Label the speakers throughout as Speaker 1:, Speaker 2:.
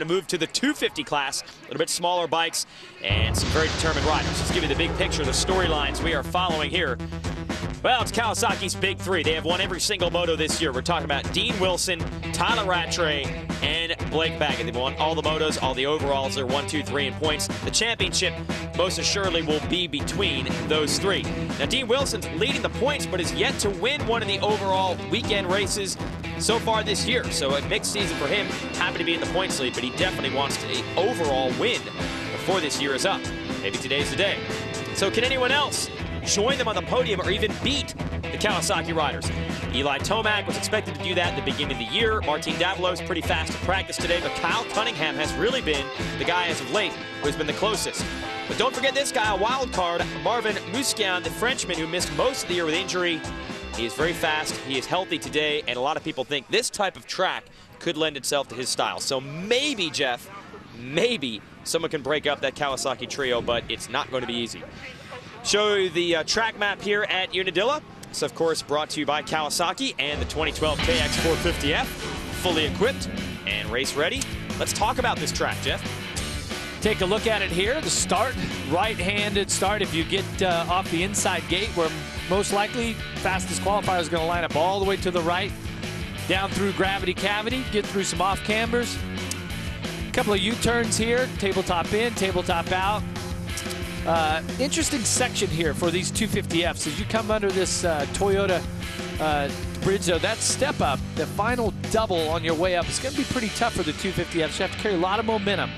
Speaker 1: to move to the 250 class, a little bit smaller bikes and some very determined riders. Let's give you the big picture, the storylines we are following here. Well, it's Kawasaki's big three. They have won every single moto this year. We're talking about Dean Wilson, Tyla Rattray, and Blake Baggett. They've won all the motos, all the overalls. They're 1, 2, 3 in points. The championship most assuredly will be between those three. Now, Dean Wilson's leading the points, but has yet to win one of the overall weekend races so far this year. So a mixed season for him. Happy to be in the points lead, but he definitely wants an overall win before this year is up. Maybe today's the day. So can anyone else join them on the podium or even beat the Kawasaki riders? Eli Tomac was expected to do that at the beginning of the year. Martin Davalos pretty fast in practice today, but Cunningham has really been the guy as of late who has been the closest. But don't forget this guy, a wild card, Marvin Musquin, the Frenchman who missed most of the year with injury. He is very fast, he is healthy today, and a lot of people think this type of track could lend itself to his style. So maybe, Jeff, maybe someone can break up that Kawasaki trio, but it's not going to be easy. Show you the track map here at Unadilla. It's, of course, brought to you by Kawasaki and the 2012 KX450F, fully equipped and race ready. Let's talk about this track, Jeff.
Speaker 2: Take a look at it here. The start, right-handed start. If you get off the inside gate, where most likely fastest qualifier is going to line up all the way to the right, down through gravity cavity, get through some off cambers. A couple of U-turns here, tabletop in, tabletop out. Interesting section here for these 250Fs. As you come under this Toyota bridge, though, that step up, the final double on your way up, is going to be pretty tough for the 250Fs. You have to carry a lot of momentum.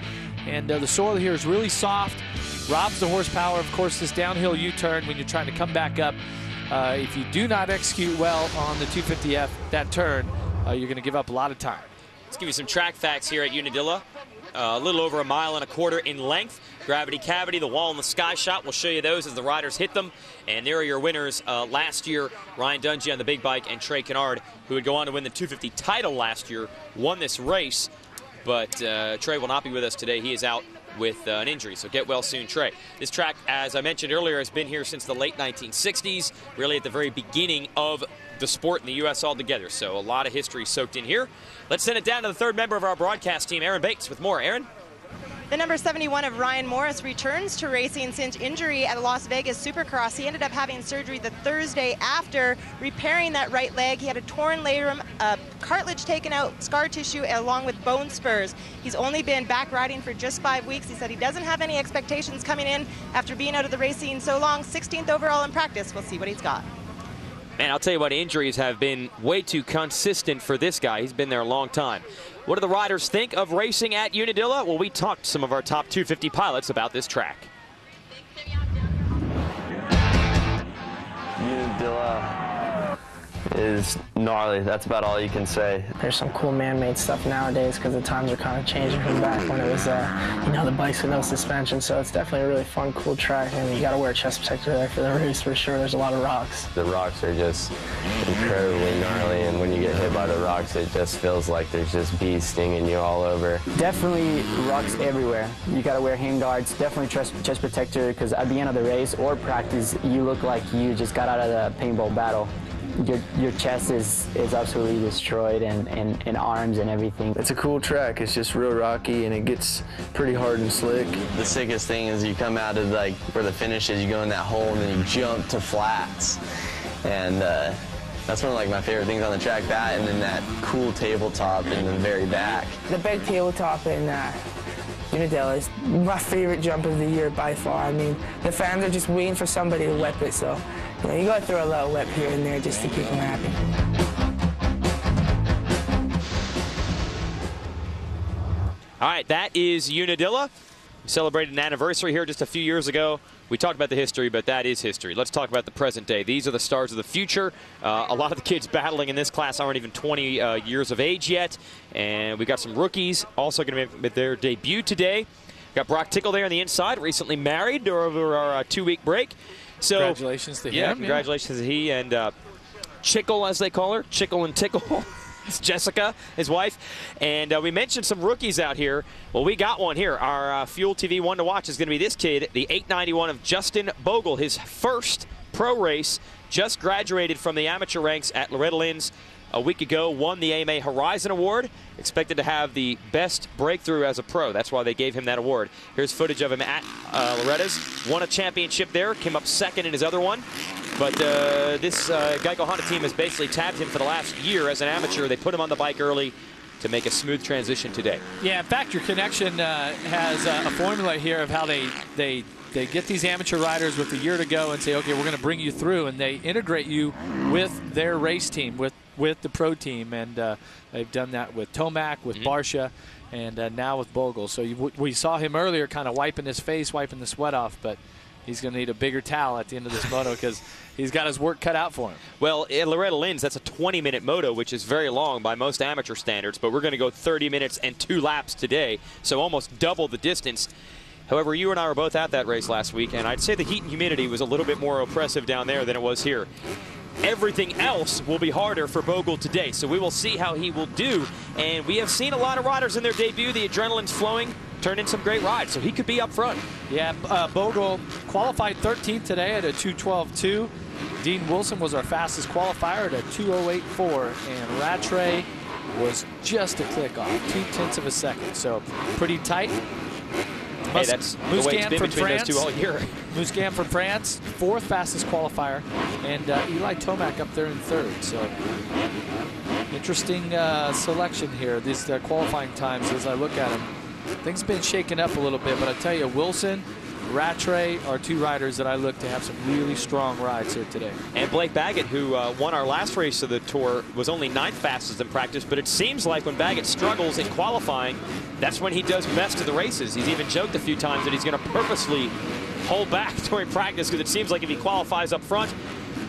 Speaker 2: And the soil here is really soft, robs the horsepower. Of course, this downhill U-turn when you're trying to come back up, if you do not execute well on the 250F, that turn, you're going to give up a lot of time.
Speaker 1: Let's give you some track facts here at Unadilla. A little over 1.25 miles in length. Gravity cavity, the wall, and the sky shot. We'll show you those as the riders hit them. And there are your winners last year. Ryan Dungey on the big bike and Trey Kennard, who would go on to win the 250 title last year, won this race. But Trey will not be with us today. He is out with an injury, so get well soon, Trey. This track, as I mentioned earlier, has been here since the late 1960s, really at the very beginning of the sport in the U.S. altogether. So a lot of history soaked in here. Let's send it down to the third member of our broadcast team, Aaron Bates, with more. Aaron?
Speaker 3: The number 71 of Ryan Morais returns to racing since injury at a Las Vegas Supercross. He ended up having surgery the Thursday after repairing that right leg. He had a torn labrum, cartilage taken out, scar tissue, along with bone spurs. He's only been back riding for just 5 weeks. He said he doesn't have any expectations coming in after being out of the racing so long. 16th overall in practice. We'll see what he's got.
Speaker 1: Man, I'll tell you what, injuries have been way too consistent for this guy. He's been there a long time. What do the riders think of racing at Unadilla? Well, we talked to some of our top 250 pilots about this track.
Speaker 4: Unadilla is gnarly. That's about all you can say.
Speaker 5: There's some cool man-made stuff nowadays because the times are kind of changing from back when it was, you know, the bikes with no suspension. So it's definitely a really fun, cool track, and you got to wear a chest protector there for the race for sure. There's a lot of rocks.
Speaker 4: The rocks are just incredibly gnarly, and when you get hit by the rocks, it just feels like there's just bees stinging you all over.
Speaker 6: Definitely rocks everywhere. You got to wear hand guards, definitely chest protector, because at the end of the race or practice, you look like you just got out of the paintball battle. Your chest is absolutely destroyed, and arms and everything.
Speaker 7: It's a cool track. It's just real rocky, and it gets pretty hard and slick.
Speaker 4: The sickest thing is you come out of like where the finish is, you go in that hole, and then you jump to flats. And that's one of like my favorite things on the track, that and then that cool tabletop in the very back.
Speaker 5: The big tabletop in Unadilla is my favorite jump of the year by far. I mean, the fans are just waiting for somebody to whip it, so you know, you got to throw a little whip here and there just to keep them happy.
Speaker 1: All right, that is Unadilla. We celebrated an anniversary here just a few years ago. We talked about the history, but that is history. Let's talk about the present day. These are the stars of the future. A lot of the kids battling in this class aren't even 20 years of age yet. And we've got some rookies also going to make their debut today. Got Broc Tickle there on the inside, recently married over our 2-week break. So,
Speaker 2: congratulations to him.
Speaker 1: Yeah, congratulations to he and Chickle, as they call her, Chickle and Tickle. It's Jessica, his wife. And we mentioned some rookies out here. Well, we got one here. Our Fuel TV one to watch is going to be this kid, the 891 of Justin Bogle, his first pro race, just graduated from the amateur ranks at Loretta Lynn's a week ago won the AMA Horizon Award. Expected to have the best breakthrough as a pro. That's why they gave him that award. Here's footage of him at Loretta's. Won a championship there. Came up second in his other one. But this Geico Honda team has basically tabbed him for the last year as an amateur. They put him on the bike early to make a smooth transition today. Yeah, in fact, your connection has a formula here of how they get these amateur riders with a year to go and say, okay, we're going to bring you through, and they integrate you with their race team, with the pro team, and they've done that with Tomac, with Barcia, and now with Bogle. So we saw him earlier kind of wiping his face, wiping the sweat off, but he's going to need a bigger towel at the end of this moto because he's got his work cut out for him. Well, at Loretta Lynn's, that's a 20-minute moto, which is very long by most amateur standards, but we're going to go 30 minutes and 2 laps today, so almost double the distance. However, you and I were both at that race last week, and I'd say the heat and humidity was a little bit more oppressive down there than it was here. Everything else will be harder for Bogle today, so we will see how he will do. And we have seen a lot of riders in their debut. The adrenaline's flowing, turned in some great rides, so he could be up front. Yeah, Bogle qualified 13th today at a 2:12.2. Dean Wilson was our fastest qualifier at a 2:08.4, and Rattray was just a click off, 0.2 of a second, so pretty tight. Hey, that's the way it's been between those two all year. Musquin from France, 4th fastest qualifier, and Eli Tomac up there in 3rd. So interesting selection here, these qualifying times as I look at them. Things been shaken up a little bit, but I tell you, Wilson, Rattray are 2 riders that I look to have some really strong rides here today. And Blake Baggett, who won our last race of the tour, was only 9th fastest in practice, but it seems like when Baggett struggles in qualifying, that's when he does best of the races. He's even joked a few times that he's going to purposely hold back during practice because it seems like if he qualifies up front,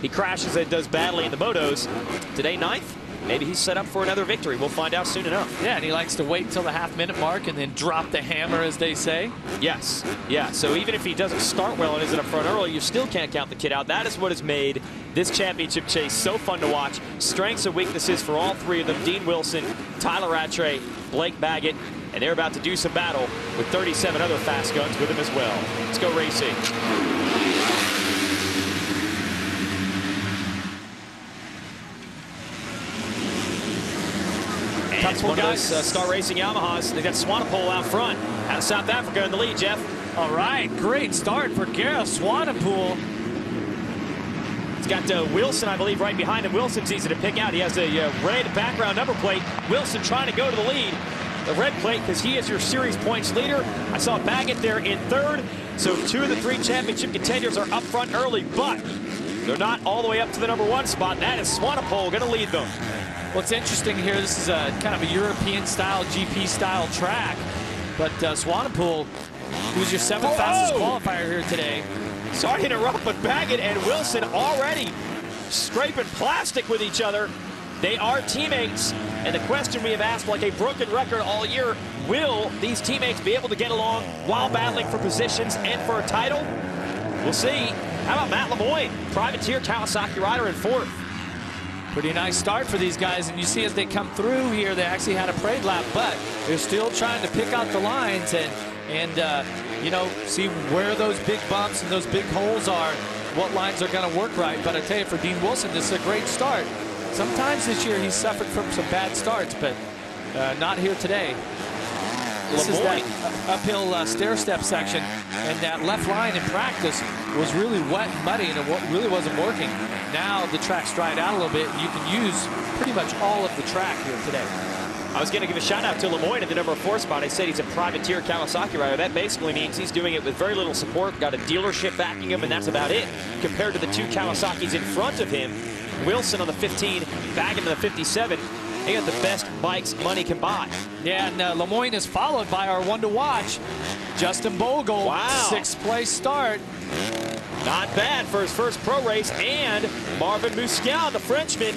Speaker 1: he crashes and does badly in the motos. Today, 9th. Maybe he's set up for another victory. We'll find out soon enough. Yeah, and he likes to wait until the half-minute mark and then drop the hammer, as they say. Yes, yeah, so even if he doesn't start well and isn't up front early, you still can't count the kid out. That is what has made this championship chase so fun to watch. Strengths and weaknesses for all 3 of them. Dean Wilson, Tyla Rattray, Blake Baggett, and they're about to do some battle with 37 other fast guns with them as well. Let's go racing. It's one of those Star Racing Yamahas. They got Swanepoel out front. Out of South Africa in the lead, Jeff. All right, great start for Gareth Swanepoel. He's got Wilson, I believe, right behind him. Wilson's easy to pick out. He has a red background number plate. Wilson trying to go to the lead. The red plate because he is your series points leader. I saw Baggett there in 3rd. So 2 of the 3 championship contenders are up front early, but they're not all the way up to the number 1 spot. That is Swanepoel going to lead them. What's interesting here, this is a kind of a European-style, GP-style track. But Swanepoel, who's your 7th fastest qualifier here today. Sorry to interrupt, but Baggett and Wilson already scraping plastic with each other. They are teammates. And the question we have asked, like a broken record all year, will these teammates be able to get along while battling for positions and for a title? We'll see. How about Matt Lemoyne, privateer Kawasaki rider in 4th. Pretty nice start for these guys, and you see as they come through here, they actually had a parade lap, but they're still trying to pick out the lines and you know, see where those big bumps and those big holes are, what lines are going to work right. But I tell you, for Dean Wilson, this is a great start. Sometimes this year he's suffered from some bad starts, but not here today. This is that uphill stair-step section, and that left line in practice was really wet and muddy, and it really wasn't working. Now the track's dried out a little bit, and you can use pretty much all of the track here today. I was going to give a shout-out to Lemoyne at the number 4 spot. I said he's a privateer Kawasaki rider. That basically means he's doing it with very little support, got a dealership backing him, and that's about it. Compared to the 2 Kawasaki's in front of him, Wilson on the 15, Baggett on the 57. They got the best bikes money can buy. Yeah, and Lemoyne is followed by our one to watch, Justin Bogle. Wow. 6th place start. Not bad for his first pro race. And Marvin Musquin, the Frenchman,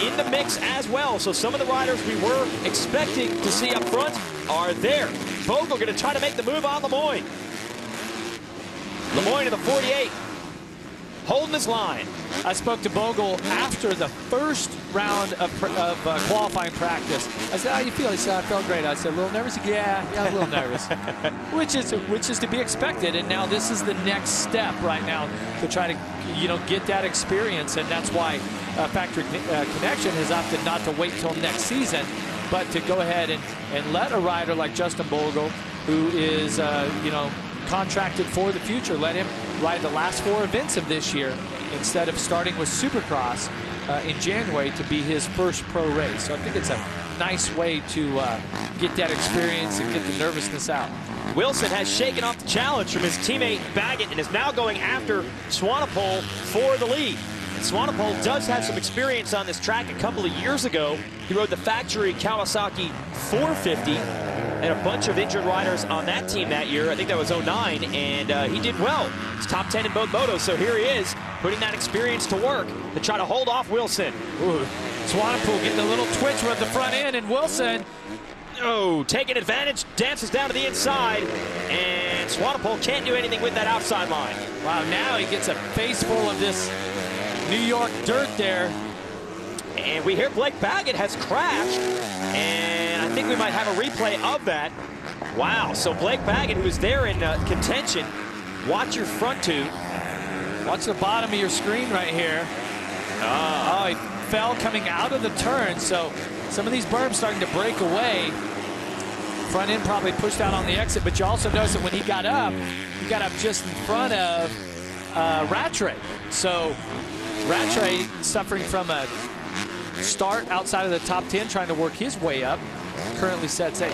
Speaker 1: in the mix as well. So some of the riders we were expecting to see up front are there. Bogle going to try to make the move on Lemoyne. Lemoyne in the 48. holding his line.
Speaker 2: I spoke to Bogle after the first round of qualifying practice. I said, how you feel? He said, I felt great. I said, a little nervous? Yeah, a little nervous. which is to be expected. And now this is the next step right now to try to, get that experience. And that's why Factory Connection has opted not to wait till next season, but to go ahead and let a rider like Justin Bogle, who is, contracted for the future, let him ride the last 4 events of this year instead of starting with Supercross in January to be his first pro race. So I think it's a nice way to get that experience and get the nervousness out.
Speaker 1: Wilson has shaken off the challenge from his teammate Baggett and is now going after Swanepoel for the lead. And Swanepoel does have some experience on this track. A couple of years ago, he rode the factory Kawasaki 450 and a bunch of injured riders on that team that year. I think that was 09, and he did well. He's top 10 in both motos, so here he is, putting that experience to work to try to hold off Wilson.
Speaker 2: Ooh. Swanepoel getting a little twitch with the front end, and Wilson,
Speaker 1: taking advantage, dances down to the inside, and Swanepoel can't do anything with that outside line.
Speaker 2: Wow, now he gets a face full of this New York dirt there.
Speaker 1: And we hear Blake Baggett has crashed, and I think we might have a replay of that. Wow, so Blake Baggett, who was there in contention, watch your front tube.
Speaker 2: Watch the bottom of your screen right here. Oh, he fell coming out of the turn, so some of these berms starting to break away. Front end probably pushed out on the exit, but you also notice that when he got up just in front of Rattray. So Rattray suffering from a start outside of the top 10, trying to work his way up. Currently sets 8.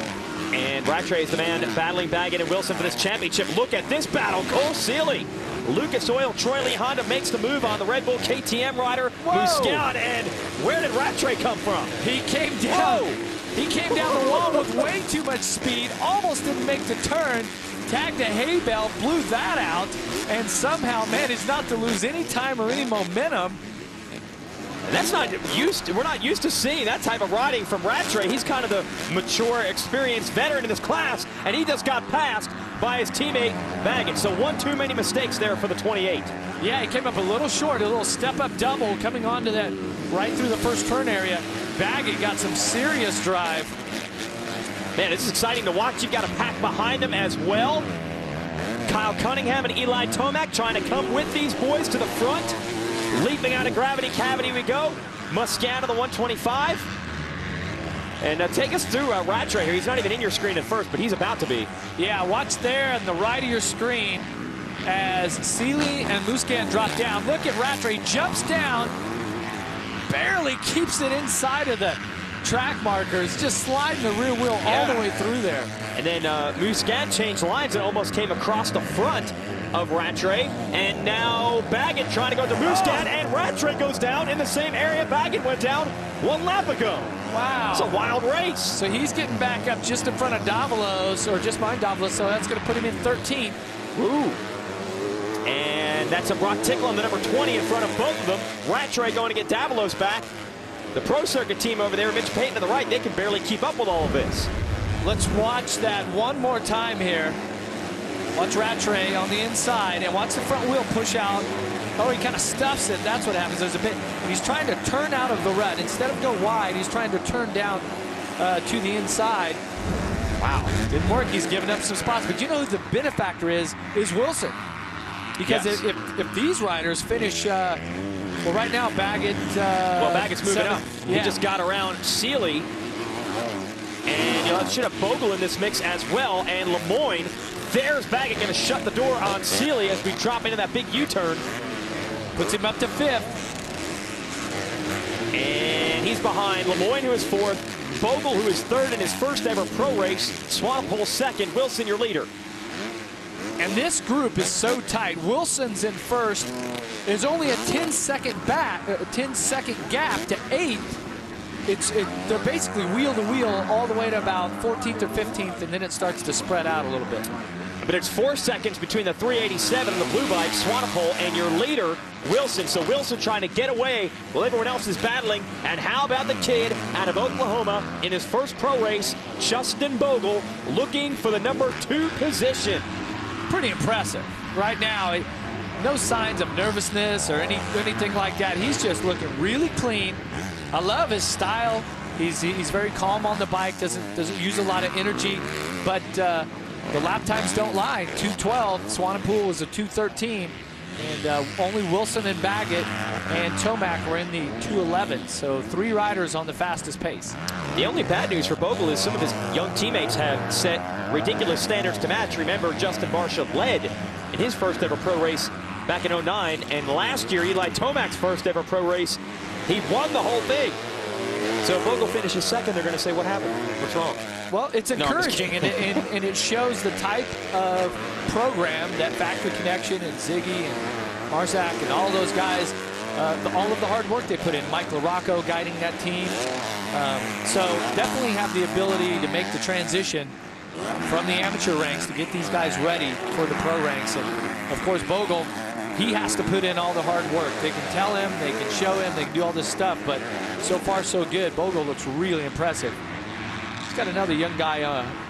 Speaker 1: And Rattray is the man battling Baggett and Wilson for this championship. Look at this battle. Cole Seeley, Lucas Oil, Troy Lee Honda makes the move on the Red Bull KTM rider, Musquin. And where did Rattray come from?
Speaker 2: He came down. He came down the wall with way too much speed. Almost didn't make the turn. Tagged a hay bale, blew that out, and somehow managed not to lose any time or any momentum.
Speaker 1: That's not used to, we're not used to seeing that type of riding from Rattray. He's kind of the mature, experienced veteran in this class, and he just got passed by his teammate Baggett. So one too many mistakes there for the 28.
Speaker 2: Yeah, he came up a little short, a little step-up double coming onto that right through the first turn area. Baggett got some serious drive.
Speaker 1: Man, this is exciting to watch. You've got a pack behind them as well. Kyle Cunningham and Eli Tomac trying to come with these boys to the front. Leaping out of gravity cavity we go. Musquin to the 125. And take us through Rattray here. He's not even in your screen at first, but he's about to be.
Speaker 2: Yeah, watch there on the right of your screen as Seeley and Musquin drop down. Look at Rattray, jumps down, barely keeps it inside of the track markers, just sliding the rear wheel all the way through there.
Speaker 1: And then Musquin changed lines and almost came across the front of Rattray, and now Baggett trying to go to Musquin, and Rattray goes down in the same area Baggett went down 1 lap ago.
Speaker 2: Wow.
Speaker 1: It's a wild race.
Speaker 2: So he's getting back up just in front of Davalos, or just behind Davalos, so that's going to put him in 13th.
Speaker 1: Ooh. And that's a Broc Tickle on the number 20 in front of both of them. Rattray going to get Davalos back. The Pro Circuit team over there, Mitch Payton to the right, they can barely keep up with all of this.
Speaker 2: Let's watch that one more time here. Watch Rattray on the inside, and watch the front wheel push out. Oh, he kind of stuffs it. That's what happens. There's a bit, and he's trying to turn out of the rut. Instead of go wide, he's trying to turn down to the inside. Wow, didn't work. He's giving up some spots. But you know who the benefactor is Wilson. Because if these riders finish, well, right now Baggett.
Speaker 1: Well, Baggett's moving up.
Speaker 2: Yeah.
Speaker 1: He just got around Seeley. And you'll should have Bogle in this mix as well. And Lemoyne. There's Baggett going to shut the door on Seeley as we drop into that big U-turn.
Speaker 2: Puts him up to 5th.
Speaker 1: And he's behind Lemoyne, who is 4th. Bogle, who is 3rd in his first ever pro race. Swanepoel 2nd. Wilson, your leader.
Speaker 2: And this group is so tight. Wilson's in 1st. There's only a 10-second gap to 8th. They're basically wheel to wheel all the way to about 14th or 15th, and then it starts to spread out a little bit.
Speaker 1: But it's 4 seconds between the 387 and the blue bike, Swanepoel, and your leader, Wilson. So Wilson trying to get away while everyone else is battling. And how about the kid out of Oklahoma in his first pro race, Justin Bogle, looking for the number 2 position.
Speaker 2: Pretty impressive. Right now, no signs of nervousness or anything like that. He's just looking really clean. I love his style. He's very calm on the bike, doesn't use a lot of energy, but the lap times don't lie. 2:12. Swanepoel was a 2:13. And only Wilson and Baggett and Tomac were in the 2:11. So 3 riders on the fastest pace.
Speaker 1: The only bad news for Bogle is some of his young teammates have set ridiculous standards to match. Remember, Justin Barcia led in his first ever pro race back in '09. And last year, Eli Tomac's first ever pro race, he won the whole thing. So if Bogle finishes second, they're going to say, what happened? What's wrong?
Speaker 2: Well, it's encouraging, and it shows the type of program that Factory Connection and Ziggy and Marzak and all those guys, all of the hard work they put in. Mike LaRocco guiding that team. So definitely have the ability to make the transition from the amateur ranks to get these guys ready for the pro ranks. And of course, Bogle, he has to put in all the hard work. They can tell him, they can show him, they can do all this stuff, but so far so good. Bogle looks really impressive. He's got another young guy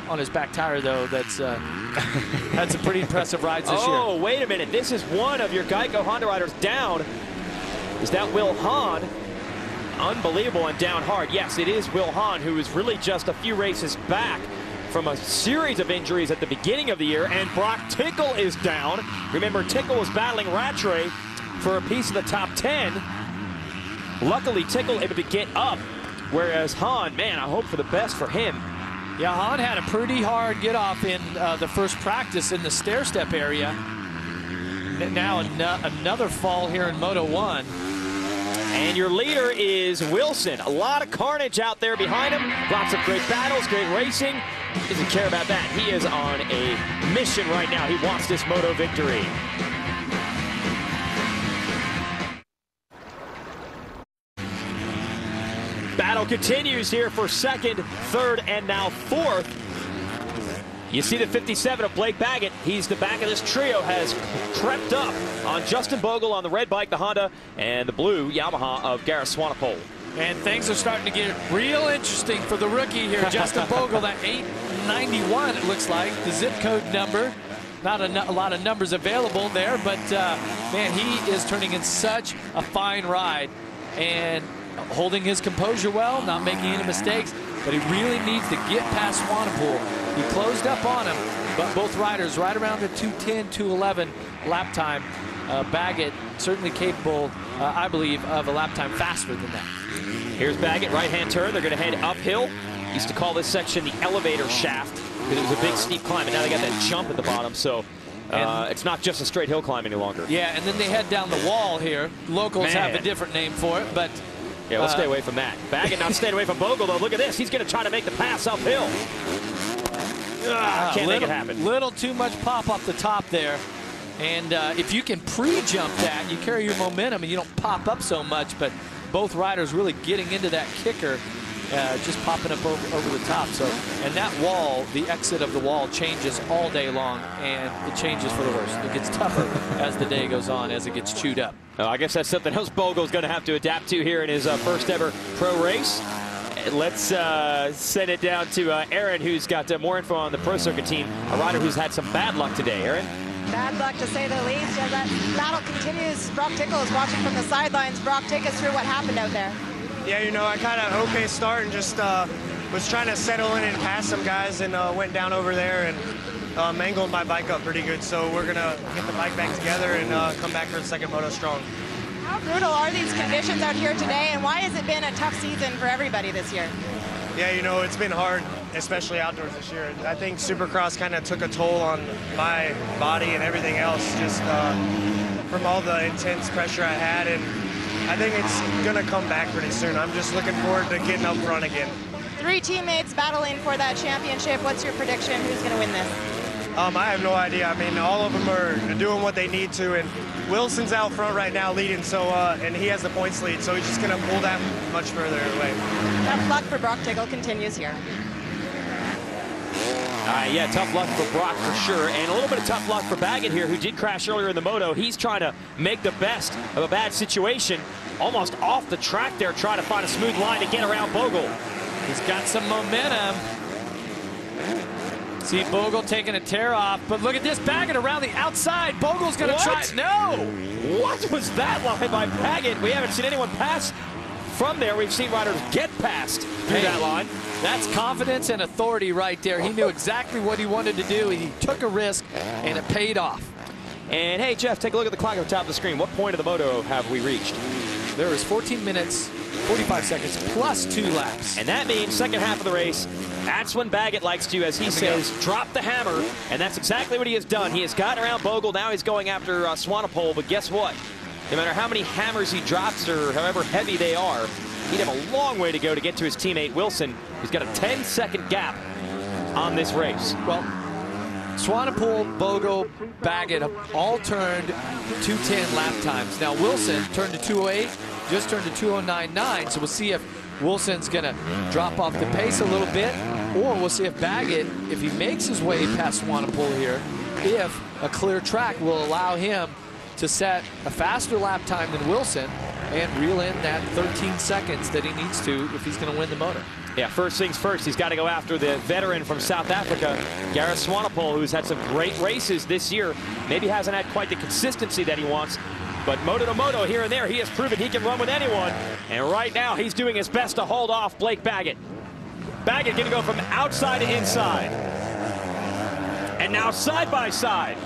Speaker 2: on his back tire, though, that's had some pretty impressive rides this year.
Speaker 1: Oh, wait a minute. This is one of your Geico Honda riders down. Is that Wil Hahn? Unbelievable and down hard. Yes, it is Wil Hahn, who is really just a few races back from a series of injuries at the beginning of the year. And Broc Tickle is down. Remember, Tickle was battling Rattray for a piece of the top 10. Luckily, Tickle able to get up. Whereas Hahn, man, I hope for the best for him.
Speaker 2: Yeah, Hahn had a pretty hard get off in the first practice in the stair step area. Now another fall here in Moto 1.
Speaker 1: And your leader is Wilson. A lot of carnage out there behind him. Lots of great battles, great racing. He doesn't care about that. He is on a mission right now. He wants this moto victory. Battle continues here for second, third, and now fourth. You see the 57 of Blake Baggett. He's the back of this trio, has crept up on Justin Bogle on the red bike, the Honda, and the blue Yamaha of Gareth Swanepoel.
Speaker 2: And things are starting to get real interesting for the rookie here. Justin Bogle, that 891, it looks like, the zip code number. Not a lot of numbers available there, but man, he is turning in such a fine ride and holding his composure well, not making any mistakes, but he really needs to get past Swanepoel. He closed up on him, but both riders right around the 2:10, 2:11 lap time. Baggett certainly capable, I believe, of a lap time faster than that.
Speaker 1: Here's Baggett, right-hand turn. They're going to head uphill. Used to call this section the elevator shaft because it was a big steep climb, and now they got that jump at the bottom, so it's not just a straight hill climb any longer.
Speaker 2: Yeah, and then they head down the wall here. Locals have a different name for it, but
Speaker 1: yeah, we'll stay away from that. Baggett not staying away from Bogle, though. Look at this. He's going to try to make the pass uphill. Can't make it happen.
Speaker 2: Little too much pop off the top there. And if you can pre-jump that, you carry your momentum and you don't pop up so much, but both riders really getting into that kicker, just popping up over the top. So, and that wall, the exit of the wall changes all day long, and it changes for the worse. It gets tougher as the day goes on, as it gets chewed up.
Speaker 1: I guess that's something else Bogle's going to have to adapt to here in his first ever pro race. Let's send it down to Aaron, who's got more info on the Pro Circuit team, a rider who's had some bad luck today. Aaron?
Speaker 3: Bad luck, to say the least. As that battle continues, Broc Tickle is watching from the sidelines. Broc, take us through what happened out there.
Speaker 8: Yeah, you know, I kind of okay start and just was trying to settle in and pass some guys, and went down over there and mangled my bike up pretty good. So we're going to get the bike back together and come back for the second moto strong.
Speaker 3: How brutal are these conditions out here today, and why has it been a tough season for everybody this year?
Speaker 8: Yeah, you know, it's been hard, especially outdoors this year. I think Supercross kind of took a toll on my body and everything else, just from all the intense pressure I had, and I think it's going to come back pretty soon. I'm just looking forward to getting up front again.
Speaker 3: 3 teammates battling for that championship. What's your prediction? Who's going to win this?
Speaker 8: I have no idea. I mean, all of them are doing what they need to, and Wilson's out front right now leading, so and he has the points lead, so he's just going to pull that much further away.
Speaker 3: Tough luck for Broc Tickle continues here.
Speaker 1: Yeah, tough luck for Broc for sure, and a little bit of tough luck for Baggett here, who did crash earlier in the moto. He's trying to make the best of a bad situation, almost off the track there, trying to find a smooth line to get around Bogle.
Speaker 2: He's got some momentum. See Bogle taking a tear off, but look at this, Baggett around the outside. Bogle's going to try. No!
Speaker 1: What was that line by Baggett? We haven't seen anyone pass from there. We've seen riders get past through that line.
Speaker 2: That's confidence and authority right there. He knew exactly what he wanted to do. He took a risk, and it paid off.
Speaker 1: And hey, Jeff, take a look at the clock at the top of the screen. What point of the moto have we reached?
Speaker 2: There is 14 minutes, 45 seconds, plus 2 laps.
Speaker 1: And that means second half of the race, that's when Baggett likes to, as he says, drop the hammer. And that's exactly what he has done. He has gotten around Bogle. Now he's going after Swanepoel. But guess what? No matter how many hammers he drops or however heavy they are, he'd have a long way to go to get to his teammate Wilson. He's got a 10-second gap on this race.
Speaker 2: Well, Swanepoel, Bogle, Baggett have all turned 2:10 lap times. Now Wilson turned to 2:08, just turned to 2:09.9. So we'll see if Wilson's going to drop off the pace a little bit, or we'll see if Baggett, if he makes his way past Swanepoel here, if a clear track will allow him to set a faster lap time than Wilson and reel in that 13 seconds that he needs to if he's going to win the motor.
Speaker 1: Yeah, first things first, he's got to go after the veteran from South Africa, Gareth Swanepoel, who's had some great races this year. Maybe hasn't had quite the consistency that he wants, but moto to moto here and there, he has proven he can run with anyone. And right now, he's doing his best to hold off Blake Baggett. Baggett going to go from outside to inside. And now side by side.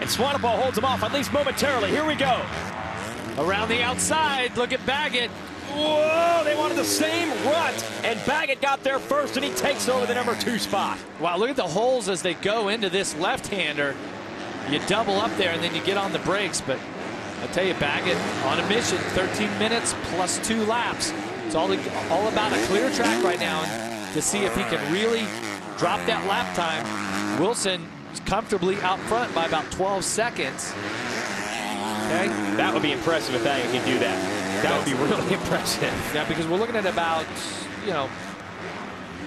Speaker 1: And Swanepoel holds him off, at least momentarily. Here we go.
Speaker 2: Around the outside, look at Baggett.
Speaker 1: Whoa, they wanted the same rut, and Baggett got there first, and he takes over the number 2 spot.
Speaker 2: Wow, look at the holes as they go into this left-hander. You double up there, and then you get on the brakes, but I tell you, Baggett on a mission, 13 minutes plus 2 laps. It's all about a clear track right now to see if he can really drop that lap time. Wilson is comfortably out front by about 12 seconds. Okay?
Speaker 1: That would be impressive if Baggett can do that. That would be really impressive.
Speaker 2: Yeah, because we're looking at about,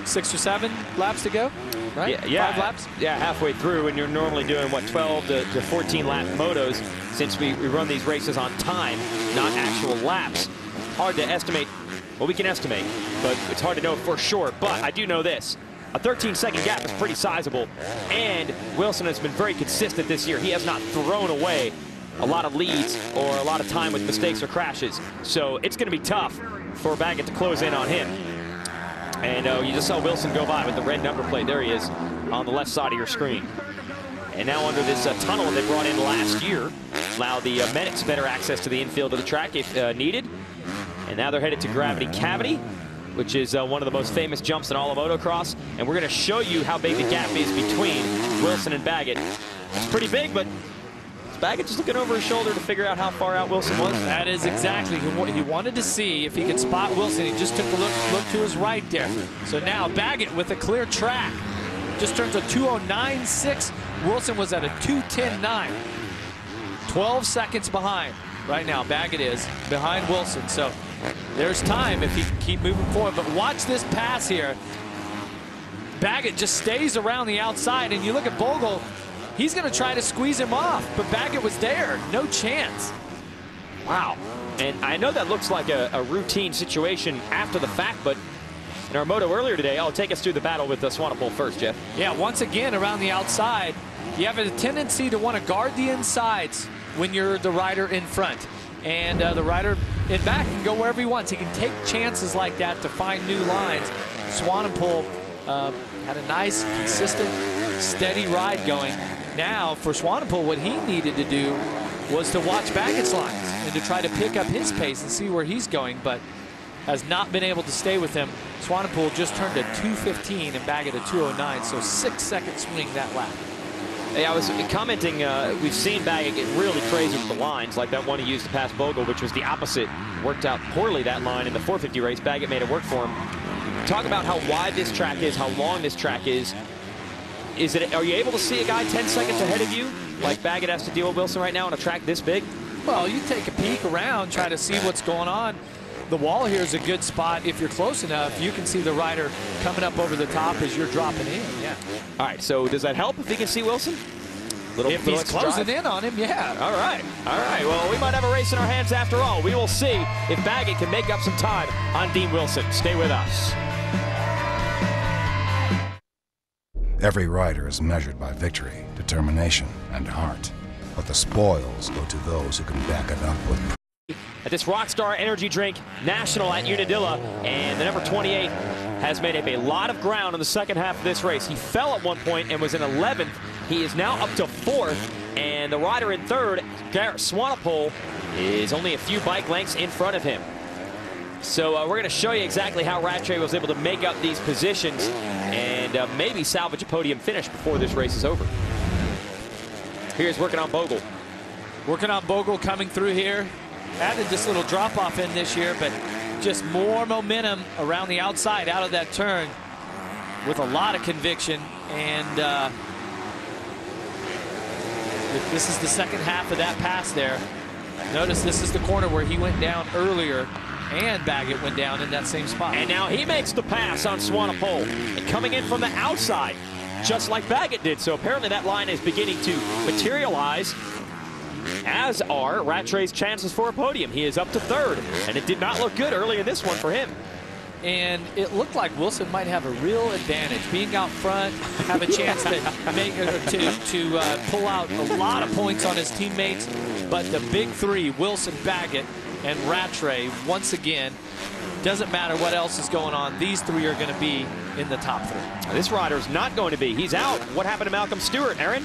Speaker 2: 6 or 7 laps to go, right?
Speaker 1: Yeah,
Speaker 2: 5 laps?
Speaker 1: Yeah, halfway through, and you're normally doing, what, 12 to 14 lap motos, since we run these races on time, not actual laps. Hard to estimate. Well, we can estimate, but it's hard to know for sure. But I do know this. A 13-second gap is pretty sizable, and Wilson has been very consistent this year. He has not thrown away a lot of leads or a lot of time with mistakes or crashes. So it's going to be tough for Baggett to close in on him. And you just saw Wilson go by with the red number plate. There he is on the left side of your screen. And now under this tunnel they brought in last year, allow the medics better access to the infield of the track if needed. And now they're headed to Gravity Cavity, which is one of the most famous jumps in all of motocross. And we're going to show you how big the gap is between Wilson and Baggett. It's pretty big, but Baggett just looking over his shoulder to figure out how far out Wilson was.
Speaker 2: That is exactly what he wanted to see if he could spot Wilson. He just took a look to his right there. So now Baggett with a clear track just turns a 2:09.6. Wilson was at a 2:10.9. 12 seconds behind right now. Baggett is behind Wilson. So there's time if he can keep moving forward. But watch this pass here. Baggett just stays around the outside, and you look at Bogle. He's going to try to squeeze him off, but Baggett was there. No chance.
Speaker 1: Wow. And I know that looks like a routine situation after the fact, but in our moto earlier today, I'll take us through the battle with Swanepoel first, Jeff.
Speaker 2: Yeah, once again, around the outside, you have a tendency to want to guard the insides when you're the rider in front. And the rider in back can go wherever he wants. He can take chances like that to find new lines. Swanepoel had a nice, consistent, steady ride going. Now, for Swanepoel, what he needed to do was to watch Baggett's lines and to try to pick up his pace and see where he's going, but has not been able to stay with him. Swanepoel just turned a 2:15 and Baggett a 2:09, so 6-second swing that lap.
Speaker 1: Hey, I was commenting, we've seen Baggett get really crazy with the lines, like that one he used to pass Bogle, which was the opposite. Worked out poorly, that line in the 450 race. Baggett made it work for him. Talk about how wide this track is, how long this track is. Are you able to see a guy 10 seconds ahead of you, like Baggett has to deal with Wilson right now on a track this big?
Speaker 2: Well, you take a peek around, try to see what's going on. The wall here is a good spot. If you're close enough, you can see the rider coming up over the top as you're dropping in. Yeah.
Speaker 1: All right, so does that help if he can see Wilson?
Speaker 2: If he's closing in on him, yeah.
Speaker 1: All right. All right. Well, we might have a race in our hands after all. We will see if Baggett can make up some time on Dean Wilson. Stay with us.
Speaker 9: Every rider is measured by victory, determination, and heart. But the spoils go to those who can back it up with
Speaker 1: at this Rockstar Energy Drink National at Unadilla, and the number 28 has made up a lot of ground in the second half of this race. He fell at one point and was in 11th. He is now up to 4th, and the rider in 3rd, Gareth Swanepoel, is only a few bike lengths in front of him. So we're going to show you exactly how Rattray was able to make up these positions and maybe salvage a podium finish before this race is over. Here's working on Bogle.
Speaker 2: Working on Bogle coming through here. Added this little drop-off in this year, but just more momentum around the outside out of that turn with a lot of conviction. And this is the second half of that pass there. Notice this is the corner where he went down earlier, and Baggett went down in that same spot.
Speaker 1: And now he makes the pass on Swanepoel, and coming in from the outside, just like Baggett did. So apparently that line is beginning to materialize, as are Rattray's chances for a podium. He is up to 3rd, and it did not look good early in this one for him.
Speaker 2: And it looked like Wilson might have a real advantage, being out front, have a chance to pull out a lot of points on his teammates. But the big three, Wilson, Baggett, and Rattray, once again, doesn't matter what else is going on, these three are going to be in the top 3.
Speaker 1: This rider is not going to be. He's out. What happened to Malcolm Stewart, Aaron?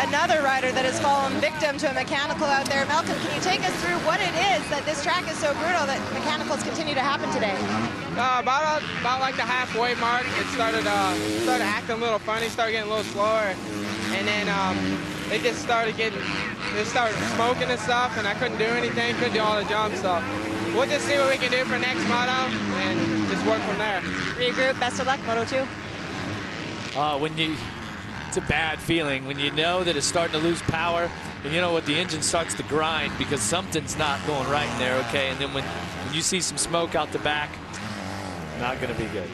Speaker 3: Another rider that has fallen victim to a mechanical out there. Malcolm, can you take us through what it is that this track is so brutal that mechanicals continue to happen today?
Speaker 10: About like the halfway mark, it started acting a little funny, started getting a little slower, and then they started smoking and stuff, and I couldn't do anything, couldn't do all the jumps. So we'll just see what we can do for next moto and just work from there.
Speaker 3: Regroup. Best of luck, Moto 2.
Speaker 2: It's a bad feeling when you know that it's starting to lose power, and you know what, the engine starts to grind because something's not going right in there, okay? And then when you see some smoke out the back, not going to be good.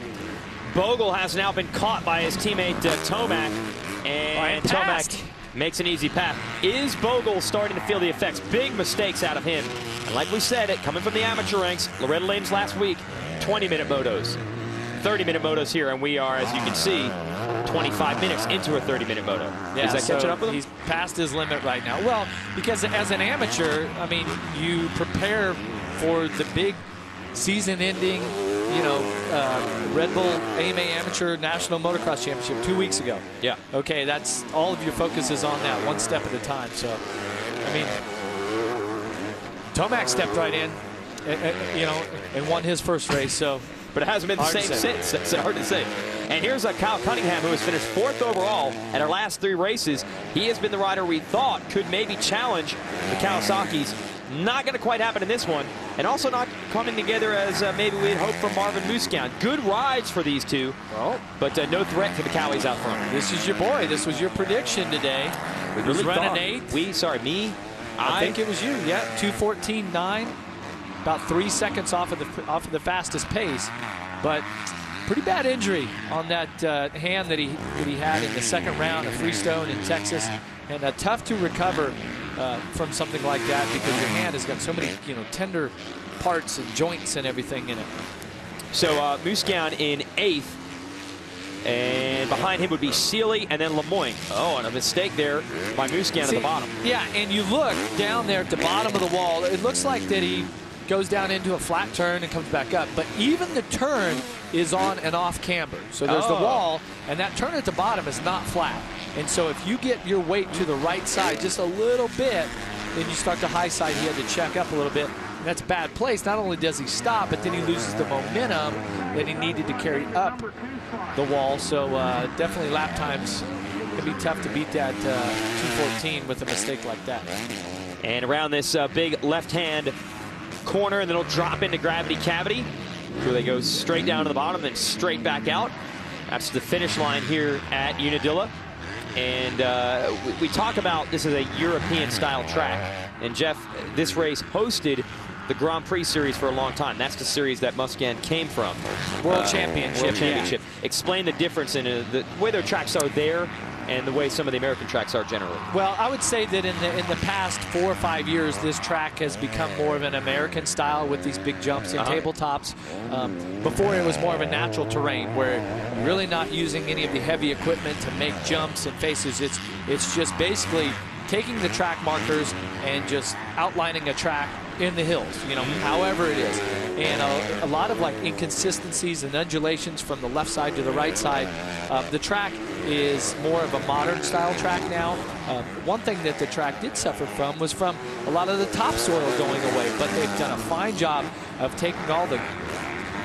Speaker 1: Bogle has now been caught by his teammate Tomac, and Tomac makes an easy pass. Is Bogle starting to feel the effects? Big mistakes out of him. And like we said, coming from the amateur ranks, Loretta Lynn's last week, 20-minute motos. 30-minute motos here, and we are, as you can see, 25 minutes into a 30-minute moto.
Speaker 2: Yeah,
Speaker 1: is that catching up with him?
Speaker 2: He's past his limit right now. Well, because as an amateur, I mean, you prepare for the big season-ending, Red Bull AMA Amateur National Motocross Championship 2 weeks ago.
Speaker 1: Yeah.
Speaker 2: Okay, that's all of your focus is on that, one step at a time. So, I mean, Tomac stepped right in, and won his first race. So.
Speaker 1: But it hasn't been the same since. It's hard to say. And here's Kyle Cunningham, who has finished 4th overall at our last 3 races. He has been the rider we thought could maybe challenge the Kawasaki's. Not going to quite happen in this one. And also not coming together as maybe we had hoped from Marvin Musquin. Good rides for these two, but no threat for the Cowies out front.
Speaker 2: This is your boy. This was your prediction today.
Speaker 1: We
Speaker 2: was
Speaker 1: really
Speaker 2: running 8th.
Speaker 1: Me?
Speaker 2: I think it was you. Yeah, 2:14.9. About 3 seconds off of the fastest pace, but pretty bad injury on that hand that he had in the second round of Freestone in Texas, and tough to recover from something like that because your hand has got so many tender parts and joints and everything in it.
Speaker 1: So Musquin in 8th, and behind him would be Seeley and then Lemoyne. Oh, and a mistake there by Musquin at the bottom.
Speaker 2: Yeah, and you look down there at the bottom of the wall. It looks like that he goes down into a flat turn and comes back up. But even the turn is on and off camber. So there's the wall, and that turn at the bottom is not flat. And so if you get your weight to the right side just a little bit, then you start to high side. He had to check up a little bit. And that's a bad place. Not only does he stop, but then he loses the momentum that he needed to carry up the wall. So definitely lap times can be tough to beat that 2:14 with a mistake like that.
Speaker 1: And around this big left-hand corner, and then it'll drop into gravity cavity. So they go straight down to the bottom, then straight back out. That's the finish line here at Unadilla. And we talk about this as a European-style track. And Jeff, this race hosted the Grand Prix series for a long time. That's the series that Musquin came from.
Speaker 2: World Championship.
Speaker 1: World Championship. Yeah. Explain the difference in the way their tracks are there and the way some of the American tracks are generally.
Speaker 2: Well, I would say that in the past 4 or 5 years, this track has become more of an American style with these big jumps and tabletops. Before it was more of a natural terrain where you're really not using any of the heavy equipment to make jumps and faces. It's just basically taking the track markers and just outlining a track in the hills, you know, however it is. And a lot of like inconsistencies and undulations from the left side to the right side. The track is more of a modern style track now. One thing that the track did suffer from was from a lot of the topsoil going away, but they've done a fine job of taking all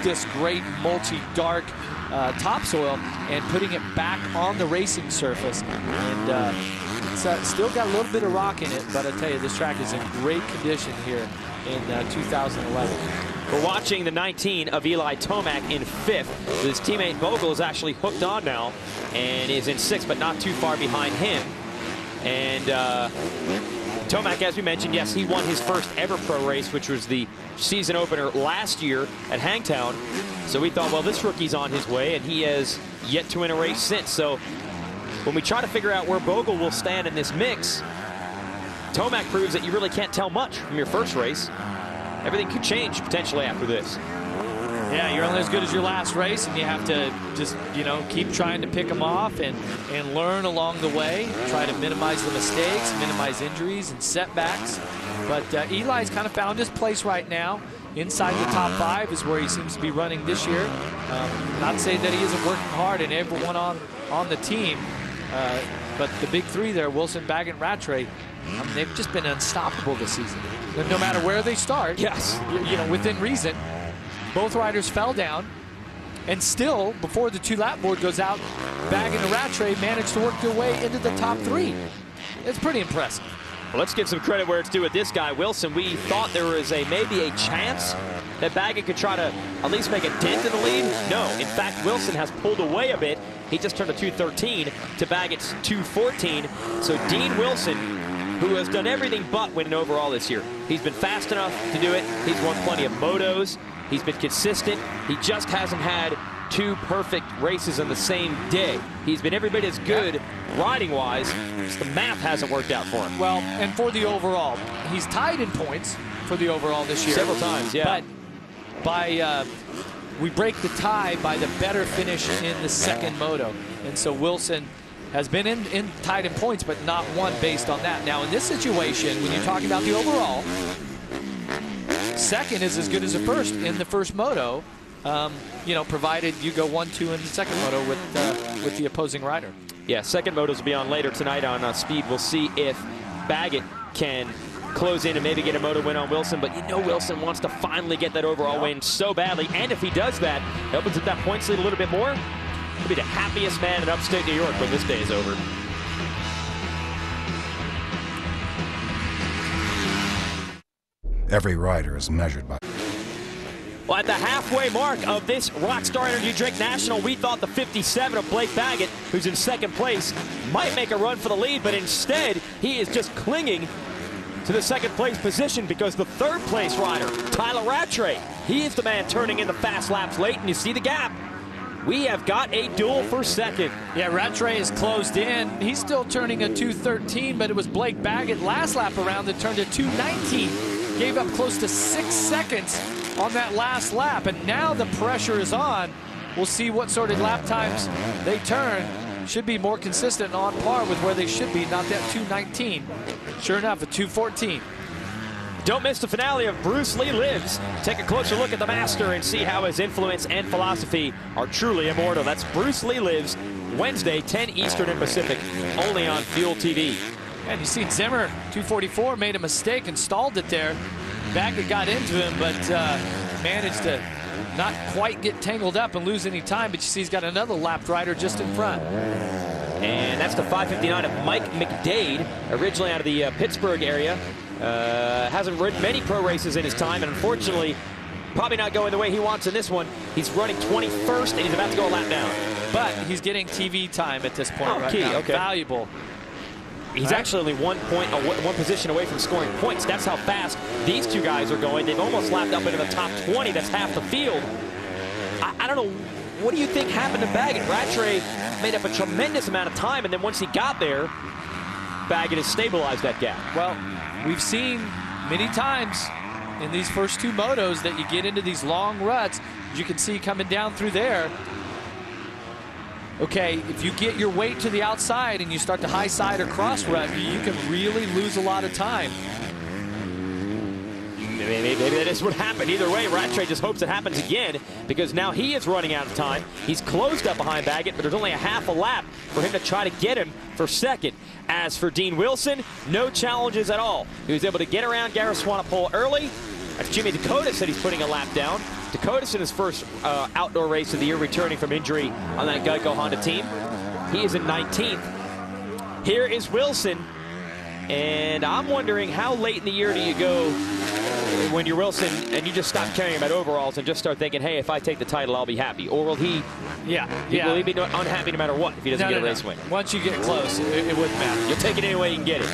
Speaker 2: this great multi-dark topsoil and putting it back on the racing surface. And it's still got a little bit of rock in it, but I tell you, this track is in great condition here in 2011.
Speaker 1: We're watching the 19 of Eli Tomac in 5th. His teammate Bogle is actually hooked on now and is in 6th, but not too far behind him. And Tomac, as we mentioned, yes, he won his first ever pro race, which was the season opener last year at Hangtown. So we thought, well, this rookie's on his way, and he has yet to win a race since. So when we try to figure out where Bogle will stand in this mix, Tomac proves that you really can't tell much from your first race. Everything could change potentially after this.
Speaker 2: Yeah, you're only as good as your last race, and you have to just, you know, keep trying to pick them off and learn along the way. Try to minimize the mistakes, minimize injuries and setbacks. But Eli's kind of found his place right now. Inside the top 5 is where he seems to be running this year. Not to say that he isn't working hard and everyone on the team, but the big 3 there, Wilson, Baggett, and Rattray, I mean, they've just been unstoppable this season. No matter where they start,
Speaker 1: yes,
Speaker 2: you know, within reason. Both riders fell down, and still, before the 2-lap board goes out, Baggett and Rattray managed to work their way into the top 3. It's pretty impressive.
Speaker 1: Well, let's get some credit where it's due with this guy, Wilson. We thought there was maybe a chance that Baggett could try to at least make a dent in the lead. No, in fact, Wilson has pulled away a bit. He just turned a 2:13 to Baggett's 2:14. So Dean Wilson, who has done everything but win an overall this year. He's been fast enough to do it. He's won plenty of motos. He's been consistent. He just hasn't had 2 perfect races on the same day. He's been every bit as good riding-wise. The math hasn't worked out for him.
Speaker 2: Well, and for the overall, he's tied in points for the overall this year.
Speaker 1: Several times, yeah.
Speaker 2: But by we break the tie by the better finish in the second moto. And so Wilson has been tied in points, but not won based on that. Now, in this situation, when you're talking about the overall, second is as good as the first in the first moto, you know, provided you go 1-2 in the second moto with the opposing rider.
Speaker 1: Yeah, second motos will be on later tonight on Speed. We'll see if Baggett can close in and maybe get a moto win on Wilson, but you know Wilson wants to finally get that overall win so badly, and if he does that, it opens up that points lead a little bit more. He'll be the happiest man in upstate New York when this day is over.
Speaker 9: Every rider is measured by...
Speaker 1: Well, at the halfway mark of this Rockstar Energy Drink National, we thought the 57 of Blake Baggett, who's in second place, might make a run for the lead, but instead, he is just clinging to the second place position because the third place rider, Tyla Rattray, he is the man turning in the fast laps late, and you see the gap. We have got a duel for second.
Speaker 2: Yeah, Rattray is closed in. He's still turning a 2:13, but it was Blake Baggett last lap around that turned a 2:19. Gave up close to 6 seconds on that last lap, and now the pressure is on. We'll see what sort of lap times they turn. Should be more consistent on par with where they should be, not that 2:19. Sure enough, a 2:14.
Speaker 1: Don't miss the finale of Bruce Lee Lives. Take a closer look at the master and see how his influence and philosophy are truly immortal. That's Bruce Lee Lives, Wednesday, 10 Eastern and Pacific, only on Fuel TV.
Speaker 2: And you see Zimmer, 244, made a mistake and stalled it there. Baggett got into him, but managed to not quite get tangled up and lose any time. But you see he's got another lapped rider just in front.
Speaker 1: And that's the 5:59 of Mike McDade, originally out of the Pittsburgh area. Hasn't ridden many pro races in his time, and unfortunately, probably not going the way he wants in this one. He's running 21st, and he's about to go a lap down.
Speaker 2: But he's getting TV time at this point right now.
Speaker 1: Okay.
Speaker 2: Valuable.
Speaker 1: He's actually only 1 point, one position away from scoring points. That's how fast these two guys are going. They've almost lapped up into the top 20. That's half the field. I don't know. What do you think happened to Baggett? Rattray made up a tremendous amount of time, and then once he got there, Baggett has stabilized that gap.
Speaker 2: Well, we've seen many times in these first two motos that you get into these long ruts. You can see coming down through there. Okay, if you get your weight to the outside and you start to high side or cross rut, you can really lose a lot of time.
Speaker 1: Maybe that is what happened. Either way, Rattray just hopes it happens again because now he is running out of time. He's closed up behind Baggett, but there's only a half a lap for him to try to get him for second. As for Dean Wilson, no challenges at all. He was able to get around Gareth Swanepoel early. As Jimmy Dakota said, he's putting a lap down. Dakota's in his first outdoor race of the year, returning from injury on that Geico Honda team. He is in 19th. Here is Wilson, and I'm wondering how late in the year do you go when you're Wilson and you just stop caring about overalls and just start thinking, hey, if I take the title, I'll be happy? Or will he? Will he be unhappy no matter what if he doesn't get a race win?
Speaker 2: Once you get close, it wouldn't matter.
Speaker 1: You'll take it any way you can get it.